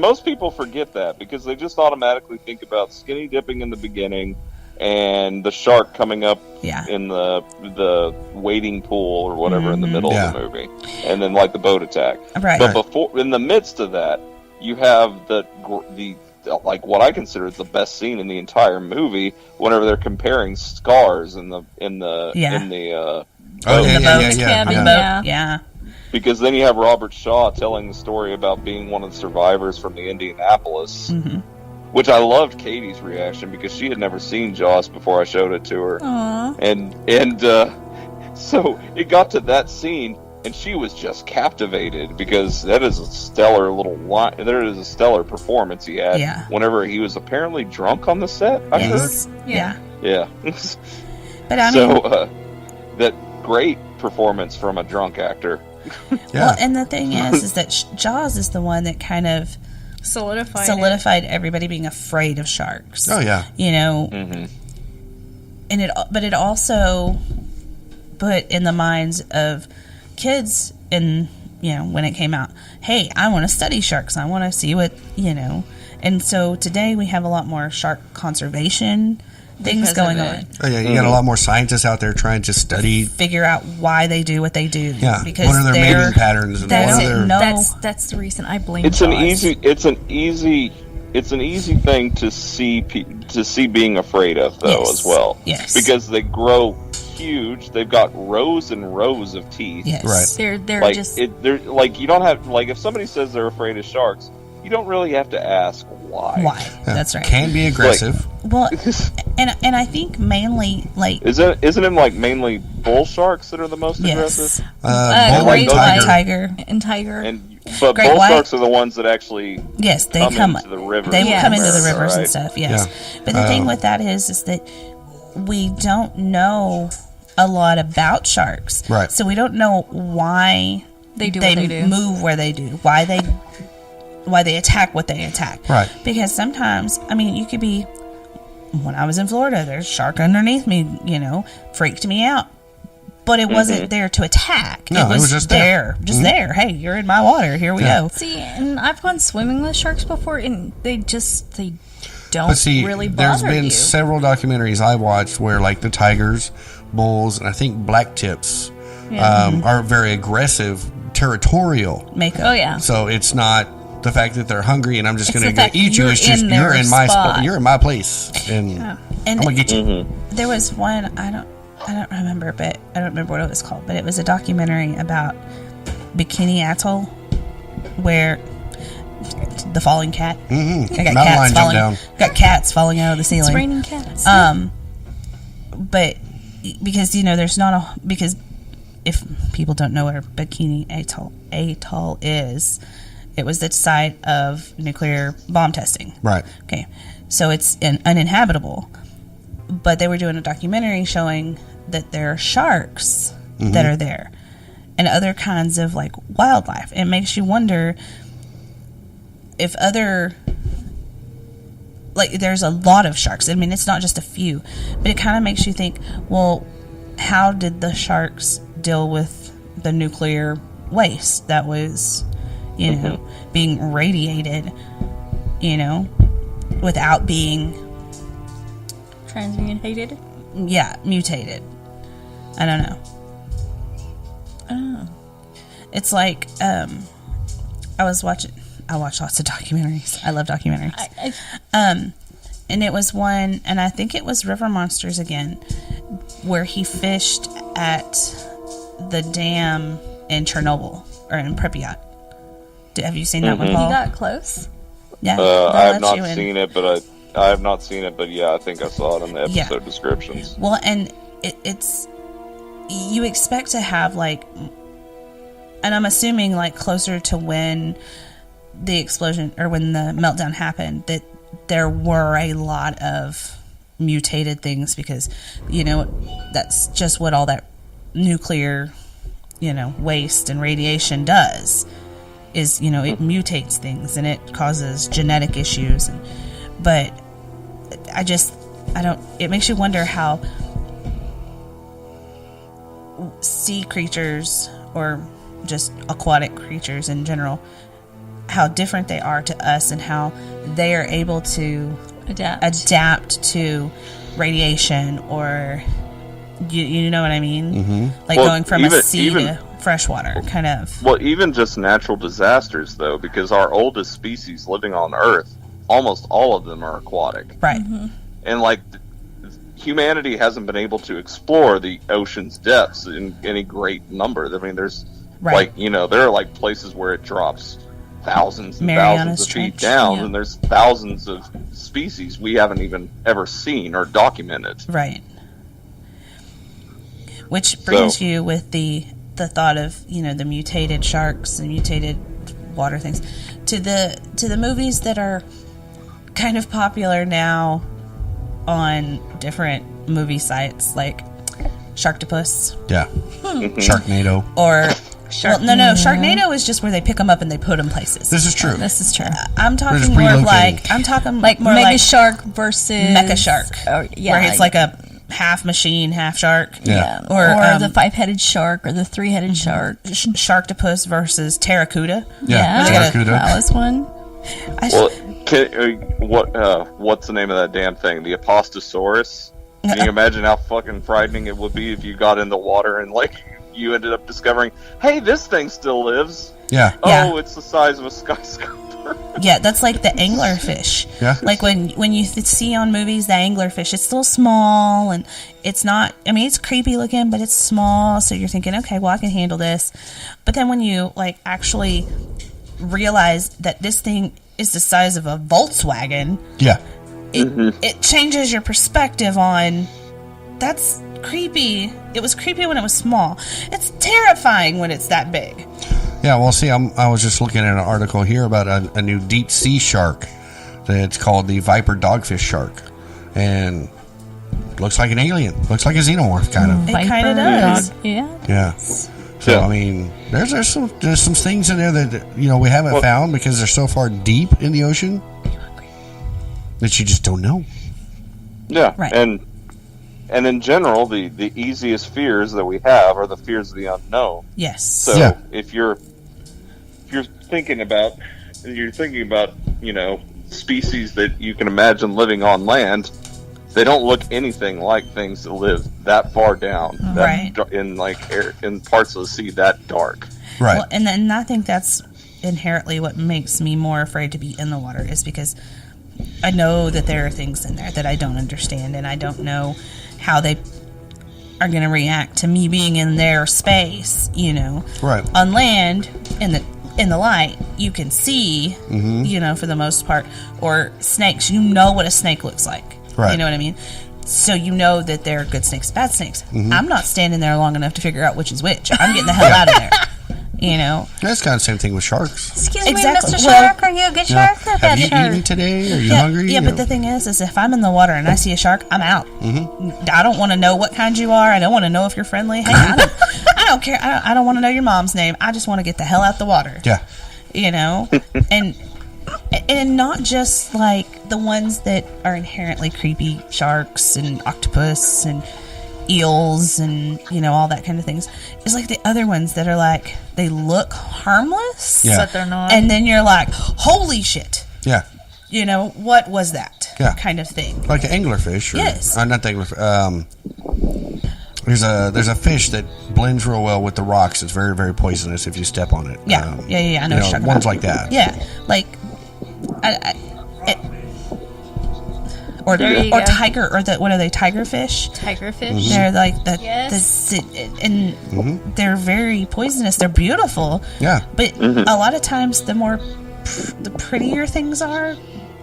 most people forget that because they just automatically think about skinny dipping in the beginning and the shark coming up in the wading pool or whatever in the middle of the movie, and then like the boat attack. Right. But in the midst of that, you have the like what I consider the best scene in the entire movie. Whenever they're comparing scars in the Yeah. Because then you have Robert Shaw telling the story about being one of the survivors from the Indianapolis, which I loved Katie's reaction because she had never seen Jaws before I showed it to her. Aww. And so it got to that scene, and she was just captivated because that is a stellar little line. There is a stellar performance he had. Yeah. Whenever he was apparently drunk on the set, I heard. Yeah. But I mean, that great performance from a drunk actor. Well, and the thing is that Jaws is the one that kind of solidified everybody being afraid of sharks. Oh yeah, you know, and it also put in the minds of kids, in when it came out, hey, I want to study sharks. I want to see what and so today we have a lot more shark conservation things going on. Oh yeah, you got a lot more scientists out there trying to figure out why they do what they do. Yeah, because what are their mating patterns? And that's the reason I blame. It's an easy thing to see being afraid of though as well. Yes, because they grow huge. They've got rows and rows of teeth. Yes, right. They're like, just they're like you don't have like if somebody says they're afraid of sharks, you don't really have to ask why. Yeah, that's right. Can be aggressive. Well, and I think mainly like isn't it like mainly bull sharks that are the most aggressive? Bull great and tiger. But bull sharks are the ones that actually they come into the river. They will come into the rivers and stuff. Yes, Yeah. But the thing with that is that we don't know a lot about sharks. Right. So we don't know why they do what they do, move where they do, why they attack what they attack. Right. Because sometimes, I mean, you could be, when I was in Florida, there's a shark underneath me, freaked me out. But it wasn't there to attack. No, it was just there. Just there. Hey, you're in my water. Here we go. See, and I've gone swimming with sharks before, and they don't really bother there's been you. several documentaries I watched where, like, the tigers, bulls, and I think black tips are very aggressive, territorial. Makeup. Oh, yeah. So it's not the fact that they're hungry and I'm just going to go eat you. You're It's just in you're their in my spot. you're in my place, and I'm going to get you. There was one, I don't remember, but I don't remember what it was called, but it was a documentary about Bikini Atoll, where the falling cat. Got cats falling out of the ceiling. It's raining cats. But because there's not because if people don't know where Bikini Atoll is, it was the site of nuclear bomb testing. Right. Okay, so it's uninhabitable. But they were doing a documentary showing that there are sharks that are there and other kinds of like wildlife. It makes you wonder if there's a lot of sharks. I mean, it's not just a few, but it kind of makes you think, well, how did the sharks deal with the nuclear waste that was, being radiated, without being transmutated? Yeah, mutated. I don't know. Oh. It's like, I watch lots of documentaries. I love documentaries. And it was one, and I think it was River Monsters again, where he fished at the dam in Chernobyl, or in Pripyat. Have you seen that one, Paul? He got close? Yeah. I have not seen it, but I have not seen it, but yeah, I think I saw it in the episode descriptions. Well, and it's you expect to have and I'm assuming closer to when the explosion or when the meltdown happened, that there were a lot of mutated things because that's just what all that nuclear waste and radiation does is it mutates things and it causes genetic issues but I just it makes you wonder how sea creatures, or just aquatic creatures in general, how different they are to us and how they are able to adapt to radiation, or you know what I mean? Mm-hmm. Like going from a sea to freshwater, kind of. Well, even just natural disasters, though, because our oldest species living on Earth, almost all of them are aquatic. Right. Mm-hmm. And, like, humanity hasn't been able to explore the ocean's depths in any great number. I mean, there's, like, there are, like, places where it drops thousands and thousands of feet down, and there's thousands of species we haven't even ever seen or documented. Right. Which brings you with the thought of, the mutated sharks and mutated water things to the movies that are kind of popular now on different movie sites, like Sharktopus. Yeah. Sharknado. Or Sharknado is just where they pick them up and they put them places. This is true. This is true. I'm talking more of like more Mega Shark versus Mecha Shark, where it's like a half machine, half shark. Yeah. Or the 5-headed shark or the 3-headed shark. Sharktopus versus Terracuda. Yeah. Terracuda. That was one. What's the name of that damn thing? The Apostosaurus? Can you imagine how fucking frightening it would be if you got in the water and, like, you ended up discovering, hey, this thing still lives. Yeah. Oh, it's the size of a skyscraper. Yeah, that's like the anglerfish. Yeah. Like when you see on movies the anglerfish, it's still small and it's not, I mean, it's creepy looking, but it's small. So you're thinking, okay, well, I can handle this. But then when you, like, actually realize that this thing is the size of a Volkswagen. Yeah. It changes your perspective on, that's creepy. It was creepy when it was small. It's terrifying when it's that big. Yeah, well, see, I was just looking at an article here about a new deep sea shark that's called the Viper dogfish shark, and looks like an alien. Looks like a xenomorph, kind of. It kind of does. Yeah. So I mean, there's some things in there that we haven't found because they're so far deep in the ocean that you just don't know. Yeah, right. And in general, the easiest fears that we have are the fears of the unknown. Yes. So if you're thinking about species that you can imagine living on land, they don't look anything like things that live that far down, in parts of the sea that dark. Right. Well, and then I think that's inherently what makes me more afraid to be in the water, is because I know that there are things in there that I don't understand, and I don't know how they are going to react to me being in their space. Right. On land, in the light, you can see, for the most part, or snakes. You know what a snake looks like. Right. You know what I mean? So you know that there are good snakes, bad snakes. I'm not standing there long enough to figure out which is which. I'm getting the hell out of there. That's kind of the same thing with sharks. Excuse me, Mr. Shark, are you a good shark or a bad shark? Have you eaten today? Are you hungry? Yeah, but the thing is if I'm in the water and I see a shark, I'm out. I don't want to know what kind you are. I don't want to know if you're friendly. Hey, I don't care. I don't want to know your mom's name. I just want to get the hell out the water. Yeah. And not just like the ones that are inherently creepy, sharks and octopus and eels and all that kind of things. It's like the other ones that are like, they look harmless, but they're not, and then you're like, holy shit. Yeah. What was that? Yeah. Kind of thing. Like an anglerfish. Yes. Not the anglerfish. There's a fish that blends real well with the rocks. It's very, very poisonous if you step on it. Yeah. I know what you're talking ones about. like that. Yeah. Like, or tiger, or what are they? Tigerfish. Tigerfish. They're like and they're very poisonous. They're beautiful. Yeah. But a lot of times, the prettier things are,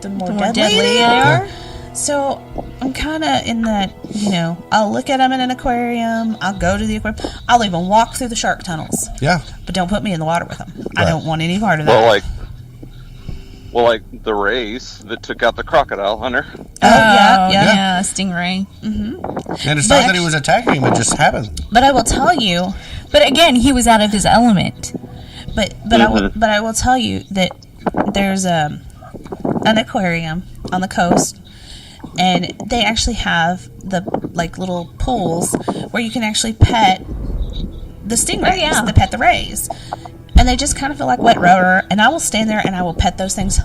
the more deadly they are. So I'm kind of in that. I'll look at them in an aquarium. I'll go to the aquarium. I'll even walk through the shark tunnels. Yeah. But don't put me in the water with them. Right. I don't want any part of that. Well, like the rays that took out the crocodile hunter. Yeah, stingray. And it's not that he was attacking him; it just happened. But I will tell you. But again, he was out of his element. But I will tell you that there's an aquarium on the coast And they actually have the like little pools where you can actually pet the stingrays, the pet the rays. And they just kind of feel like wet rubber. And I will stand there and I will pet those things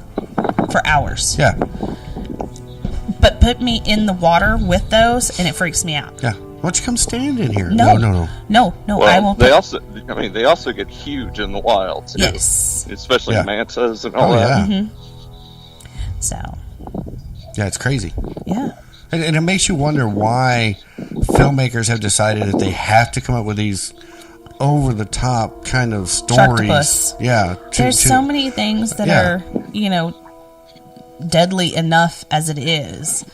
for hours. Yeah. But put me in the water with those and it freaks me out. Yeah. Why don't you come stand in here? No. Well, I won't. they also get huge in the wild too. Yes. Especially mantas and all that. Yeah. Mm-hmm. So. Yeah, it's crazy. Yeah. And it makes you wonder why filmmakers have decided that they have to come up with these over-the-top kind of stories. Sharktopus. Yeah. There's so many things that are, deadly enough as it is.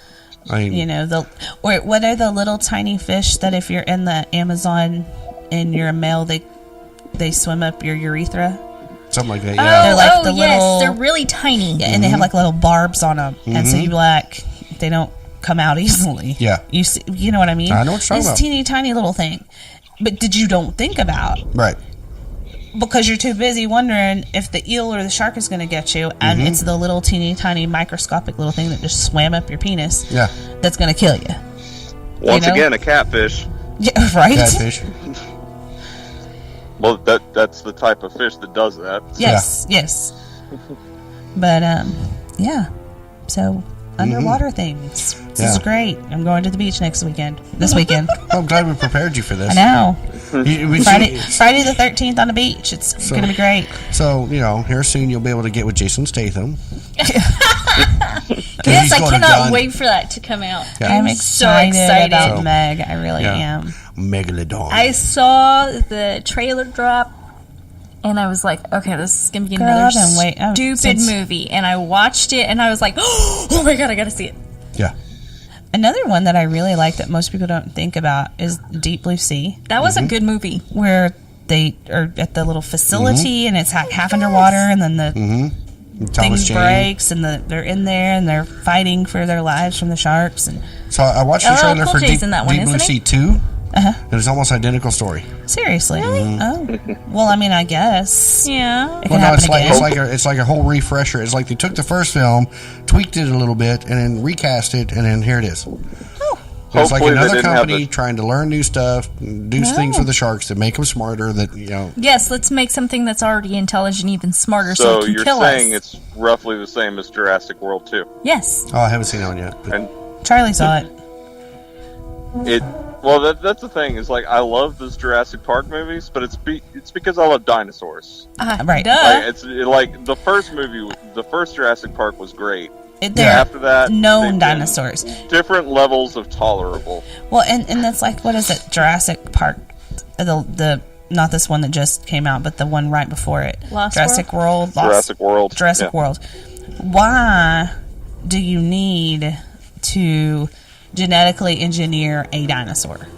I mean, what are the little tiny fish that if you're in the Amazon and you're a male, they swim up your urethra? Something like that, yeah. They're like the yes, little, they're really tiny. Yeah, and they have like little barbs on them. And so they don't come out easily. Yeah. You know what I mean? I know what you're talking about. It's teeny tiny little thing. But you don't think about. Right. Because you're too busy wondering if the eel or the shark is going to get you, and it's the little teeny tiny microscopic little thing that just swam up your penis. Yeah. That's going to kill you. Once again, a catfish. Yeah, right? Catfish. Well, that's the type of fish that does that. Yes. But, yeah. So, underwater things. This is great. I'm going to the beach this weekend. Well, I'm glad we prepared you for this. I know. Friday Friday the 13th on the beach. It's going to be great. So, here soon you'll be able to get with Jason Statham. Yes, I cannot wait for that to come out. Yeah. I'm so excited about So, Meg. I really am. Megalodon. I saw the trailer drop, and I was like, okay, this is going to be another stupid movie. And I watched it, and I was like, oh my God, I got to see it. Yeah. Another one that I really like that most people don't think about is Deep Blue Sea. That was a good movie. Where they are at the little facility, and it's half underwater, and then the thing breaks, and they're in there, and they're fighting for their lives from the sharks. And so I watched the trailer for Deep Blue Sea 2. And it's almost identical story. Seriously? Really? Oh. Well, I mean, I guess. Yeah. It can happen again. It's like a whole refresher. It's like they took the first film, tweaked it a little bit, and then recast it, and then here it is. Oh. It's like another company trying to learn new stuff, do things with the sharks that make them smarter. Yes, let's make something that's already intelligent even smarter so it can kill us. So you're saying it's roughly the same as Jurassic World 2? Yes. Oh, I haven't seen that one yet. And Charlie saw it. Well, that's the thing. Is like I love those Jurassic Park movies, but it's because I love dinosaurs. Right. Duh. Like the first movie, the first Jurassic Park was great. After that, known dinosaurs. Different levels of tolerable. Well, and that's like, what is it? Jurassic Park, the not this one that just came out, but the one right before it. Jurassic World. Jurassic World. Why do you need to genetically engineer a dinosaur?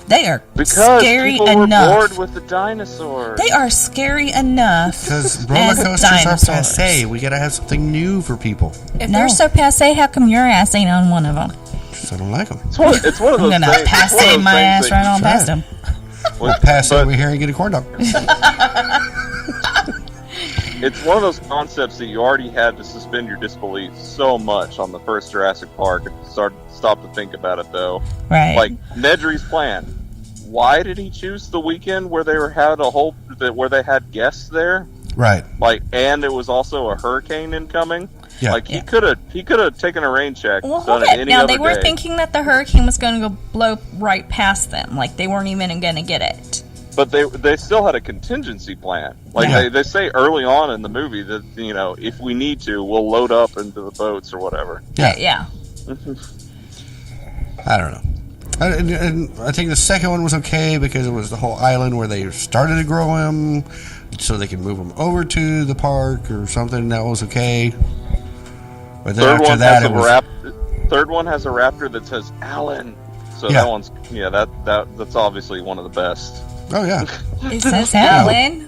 They are scary people enough. Were bored with the dinosaurs. They are scary enough. Because roller coasters are passe. We gotta have something new for people. If they're so passe, how come your ass ain't on one of them? Just I don't like them. It's one of those I'm gonna things. passe my ass right on past them. Pass over here and get a corn dog. It's one of those concepts that you already had to suspend your disbelief so much on the first Jurassic Park and stop to think about it, though. Right. Like Nedry's plan. Why did he choose the weekend where they where they had guests there? Right. Like, and it was also a hurricane incoming. Yeah. Like he could have taken a rain check. Well, done hold it it. any Now other they were day. thinking that the hurricane was going to go blow right past them. Like they weren't even going to get it. But they still had a contingency plan. Like they say early on in the movie that if we need to, we'll load up into the boats or whatever. Yeah. I don't know. And I think the second one was okay because it was the whole island where they started to grow them, so they could move them over to the park or something. That was okay. But then after that, third one has a raptor that says Alan. So that one's that's obviously one of the best. Oh yeah. It says Alan.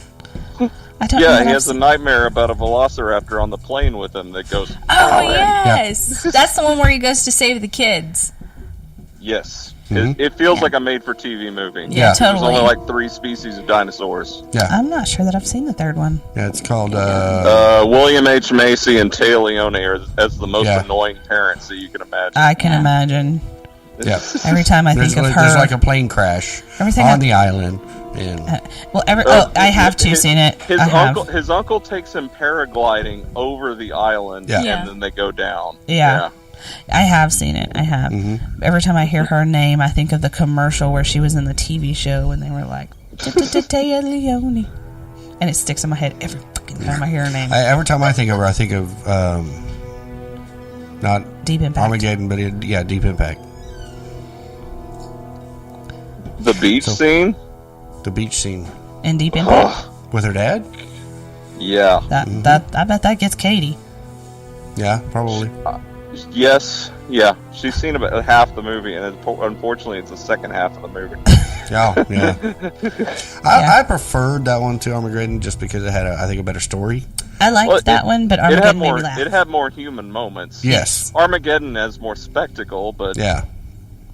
He has a nightmare about a velociraptor on the plane with him that goes. Oh yes, that's the one where he goes to save the kids. Yes. It feels like a made-for-TV movie. Yeah, There's totally. only like 3 species of dinosaurs. Yeah. I'm not sure that I've seen the third one. Yeah, it's called... William H. Macy and Taya Leone are as the most Yeah. annoying parents that you can imagine. I can imagine. yeah. Every time I think of her. There's like a plane crash Everything on the island. And I have seen it. His I have. his uncle takes him paragliding over the island, Yeah. Yeah. and then they go down. Yeah. I have seen it. I have. Every time I hear her name, I think of the commercial where she was in the TV show and they were like, Taya Leone. And it sticks in my head every fucking time I hear her name. every time I think of her, I think of not Deep Impact. Armageddon, but Deep Impact. The beach scene? The beach scene In Deep Impact? with her dad. Yeah. That I bet that gets Katie. Yeah, probably. Yes. Yeah. She's seen about half the movie, and unfortunately, it's the second half of the movie. Yeah. I preferred that one to Armageddon just because it had, I think, a better story. I liked that one, but Armageddon made me laugh. It had more human moments. Yes. Armageddon has more spectacle, but Yeah.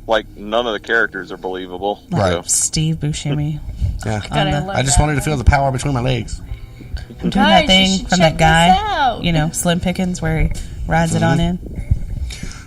like none of the characters are believable. Right. So. Steve Buscemi. Yeah. God, I love I just that. wanted to feel the power between my legs. Doing Guys, that you thing should from check that guy, this out. you know, Slim Pickens, where he rides it on in.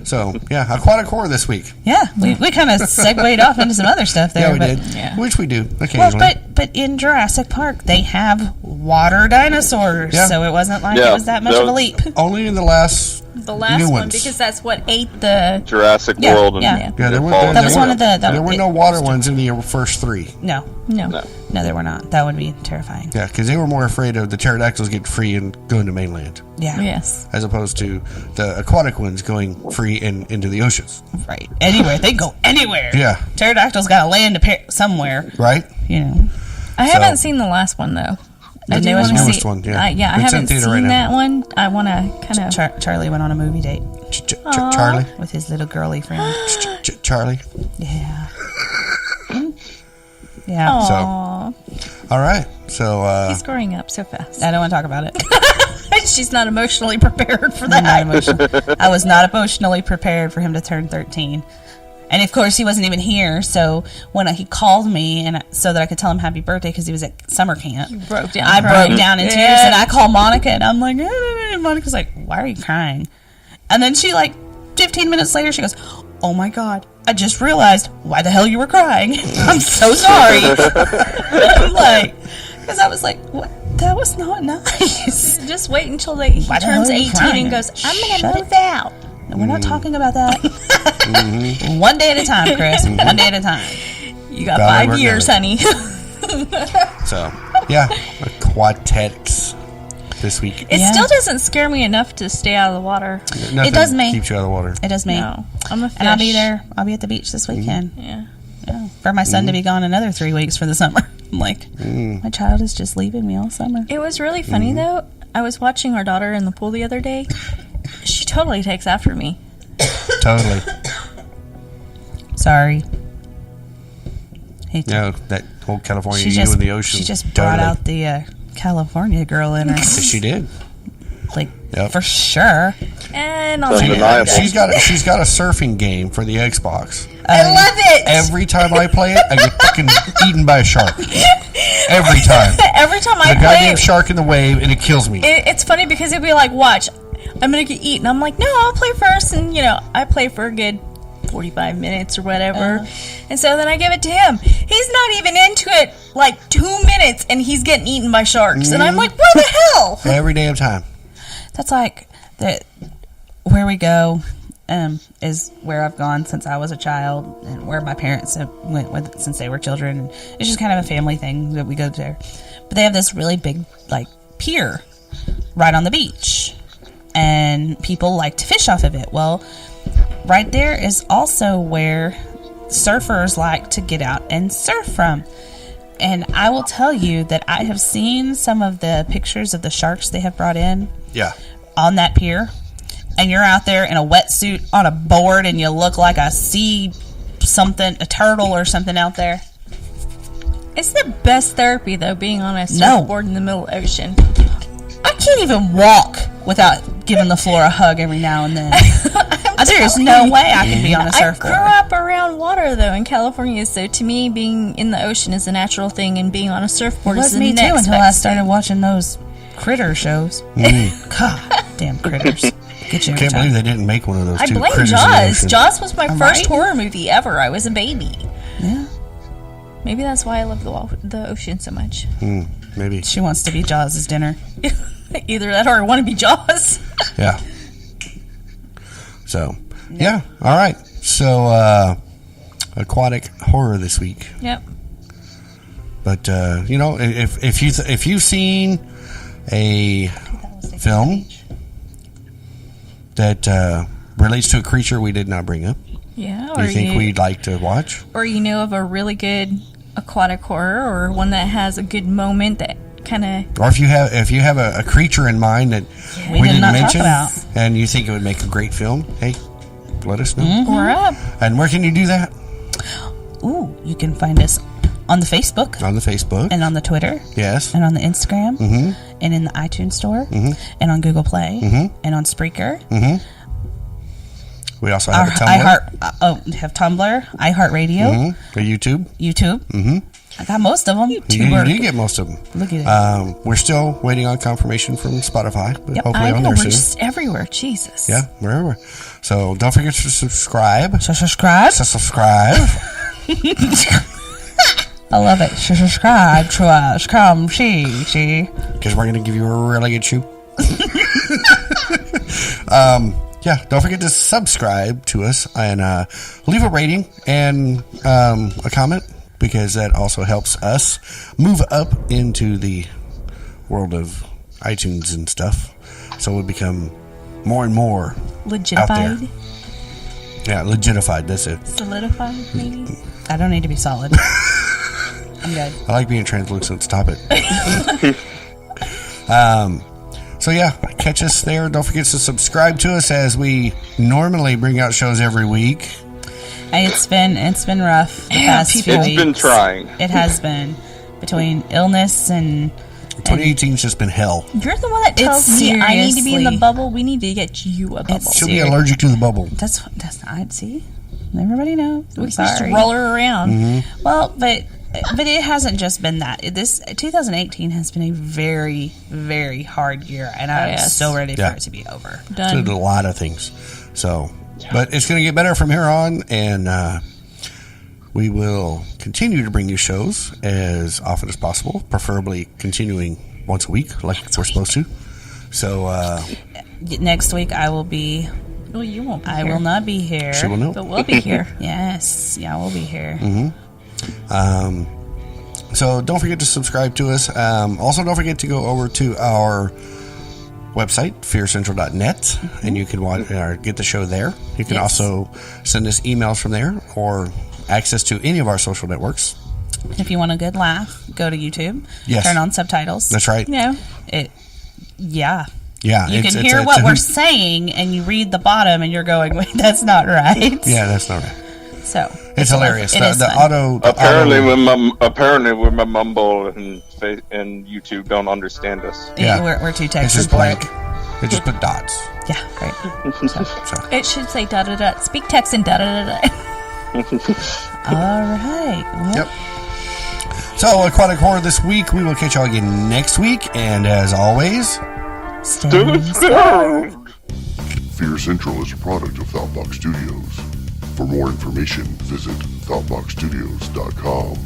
So, yeah, Aquatic Horror this week. Yeah, we kind of segued off into some other stuff there. Yeah, we but, did. Yeah. Which we do Well, occasionally. but in Jurassic Park, they have water dinosaurs, Yeah. so it wasn't like Yeah, it was that much that of a was- leap. Only in the last The last new one, ones. because that's what ate the. Jurassic Yeah, World and yeah. Yeah, there were, Fallen That was Kingdom. one of the. there were no water ones in the first 3. No, No. there were not. That would be terrifying. Yeah, because they were more afraid of the pterodactyls getting free and going to mainland, Yeah, Yes. as opposed to the aquatic ones going free and into the oceans. right. Anywhere they go anywhere. Yeah. Pterodactyls got to land somewhere. Right? You know. I haven't seen the last one, though. The I do want to newest see. one, yeah. I It's in haven't theater seen right now. that one. I want to kind of. Charlie went on a movie date Charlie? with his little girly friend. Charlie? Yeah. Yeah. Aw, All right. So, he's growing up so fast. I don't want to talk about it. She's not emotionally prepared for I'm not that. emotional. I was not emotionally prepared for him to turn 13. And of course, he wasn't even here. So when he called me, and so that I could tell him happy birthday because he was at summer camp, Broke down. I crying. broke down in tears. Yeah. And I called Monica, and I'm like, and Monica's like, "Why are you crying?" And then she, like, 15 minutes later, she goes, "Oh my God, I just realized why the hell you were crying. I'm so sorry." I'm like, because I was like, "What? That was not nice." Just wait until he Why the hell turns are you 18 crying? and goes, I'm going Shut to move out. No, we're not talking about that. One day at a time, Chris. One day at a time. You got Valley 5 work years, honey. so yeah, aquatics this week. It Yeah. still doesn't scare me enough to stay out of the water. Nothing does me. keeps you out of the water. It does me. No, I'm a fish. And I'll be there. I'll be at the beach this weekend. Yeah. Yeah. For my son to be gone another 3 weeks for the summer. I'm like, my child is just leaving me all summer. It was really funny, though. I was watching our daughter in the pool the other day. She totally takes after me. Totally. Sorry. Hate to- You know, that whole California she you just in the ocean. She just brought Totally. out the California girl in her. Yes, she did. Like, Yep. for sure. And I'll That's see undeniable. She's got a surfing game for the Xbox. I love it. Every time I play it, I get fucking eaten by a shark. Every time. Every time I The play goddamn it, shark in the wave, and it kills me. it's funny because it'd be like, watch, I'm going to get eaten. I'm like, no, I'll play first. And, I play for a good 45 minutes or whatever. And so then I give it to him. He's not even into it like 2 minutes, and he's getting eaten by sharks. And I'm like, where the hell? Every damn time. That's like where we go is where I've gone since I was a child, and where my parents have went with since they were children. And it's just kind of a family thing that we go there. But they have this really big like pier right on the beach, and people like to fish off of it. Well, right there is also where surfers like to get out and surf from. And I will tell you that I have seen some of the pictures of the sharks they have brought in Yeah. on that pier, and you're out there in a wetsuit on a board, and you look like a a turtle or something out there. It's the best therapy, though, being on a No. surfboard in the middle of the ocean. I can't even walk without giving the floor a hug every now and then. There's no way I could be on a I surfboard. grew up around water, though, in California, so to me, being in the ocean is a natural thing, and being on a surfboard It is was the me too next until I best started thing. watching those critter shows. God, damn critters. Get you I can't believe they didn't make one of those I two blame critters in the Jaws. ocean. Jaws was my first Right? horror movie ever. I was a baby. Yeah. Maybe that's why I love the ocean so much. Maybe. She wants to be Jaws' dinner. Either that or I want to be Jaws. Yeah. So, yeah. All right. So, aquatic horror this week. Yep. But you know, if you've seen a film that relates to a creature we did not bring up, Yeah. you think we'd like to watch? Or you know of a really good aquatic horror, or one that has a good moment that kind of. Or if you have a creature in mind that We we did didn't not talk mention, about. and you think it would make a great film, hey, let us know. We're up. And where can you do that? Ooh, you can find us on the Facebook On the Facebook. and on the Twitter Yes. and on the Instagram and in the iTunes store and on Google Play and on Spreaker. We also have a Tumblr. We have Tumblr, iHeartRadio, A YouTube. YouTube. I got most of them. You do get most of them. Look at it. We're still waiting on confirmation from Spotify, but hopefully I on know, there we're soon. just everywhere. Jesus. Yeah, wherever. So don't forget to subscribe. So subscribe. Subscribe. I love it. So subscribe to us. Come see. Because we're going to give you a really good shoe. Yeah, don't forget to subscribe to us and leave a rating and a comment, because that also helps us move up into the world of iTunes and stuff. So we become more and more out there. Legitified. Yeah, legitified. That's it. Solidified, maybe. I don't need to be solid. I'm good. I like being translucent. Stop it. So yeah, catch us there. Don't forget to subscribe to us, as we normally bring out shows every week. Hey, it's been rough the past few It's weeks. been trying. It has been, between illness and 2018's just been hell. You're the one that tells It's me I need to be in the seriously- bubble. We need to get you a bubble. She'll be allergic to the bubble. that's not, see, everybody knows. we I'm can just sorry. roll her around. Mm-hmm. Well, but it hasn't just been that. This 2018 has been a very, very hard year, and I'm Yes. so ready Yeah. for it to be over. Done. Did a lot of things. So, but it's going to get better from here on, and we will continue to bring you shows as often as possible, preferably continuing once a week, like we're supposed to. So, Next week I will be. Well, you won't be I here. will not be here. she will know. But we'll be here. Yes, yeah, we'll be here. So don't forget to subscribe to us. Also, don't forget to go over to our website, fearcentral.net, and you can watch or get the show there. You can Yes. also send us emails from there, or access to any of our social networks. If you want a good laugh, go to YouTube. Yes. Turn on subtitles. That's right. No. Yeah, You it's- can it's hear a what we're hoot. saying, and you read the bottom, and you're going, "Wait, that's not right." Yeah, that's not right. So It's hilarious. It The, is the fun. Apparently, auto, when my mumble and YouTube don't understand us. Yeah. We're too it's texted just for blank. it. They just put dots. Yeah, right. So It should say da da da. Speak text and da da da da. All right. Well, Yep. So, Aquatic Horror this week. We will catch y'all again next week. And as always, stay Fear Central is a product of Thoughtbox Studios. For more information, visit thoughtboxstudios.com.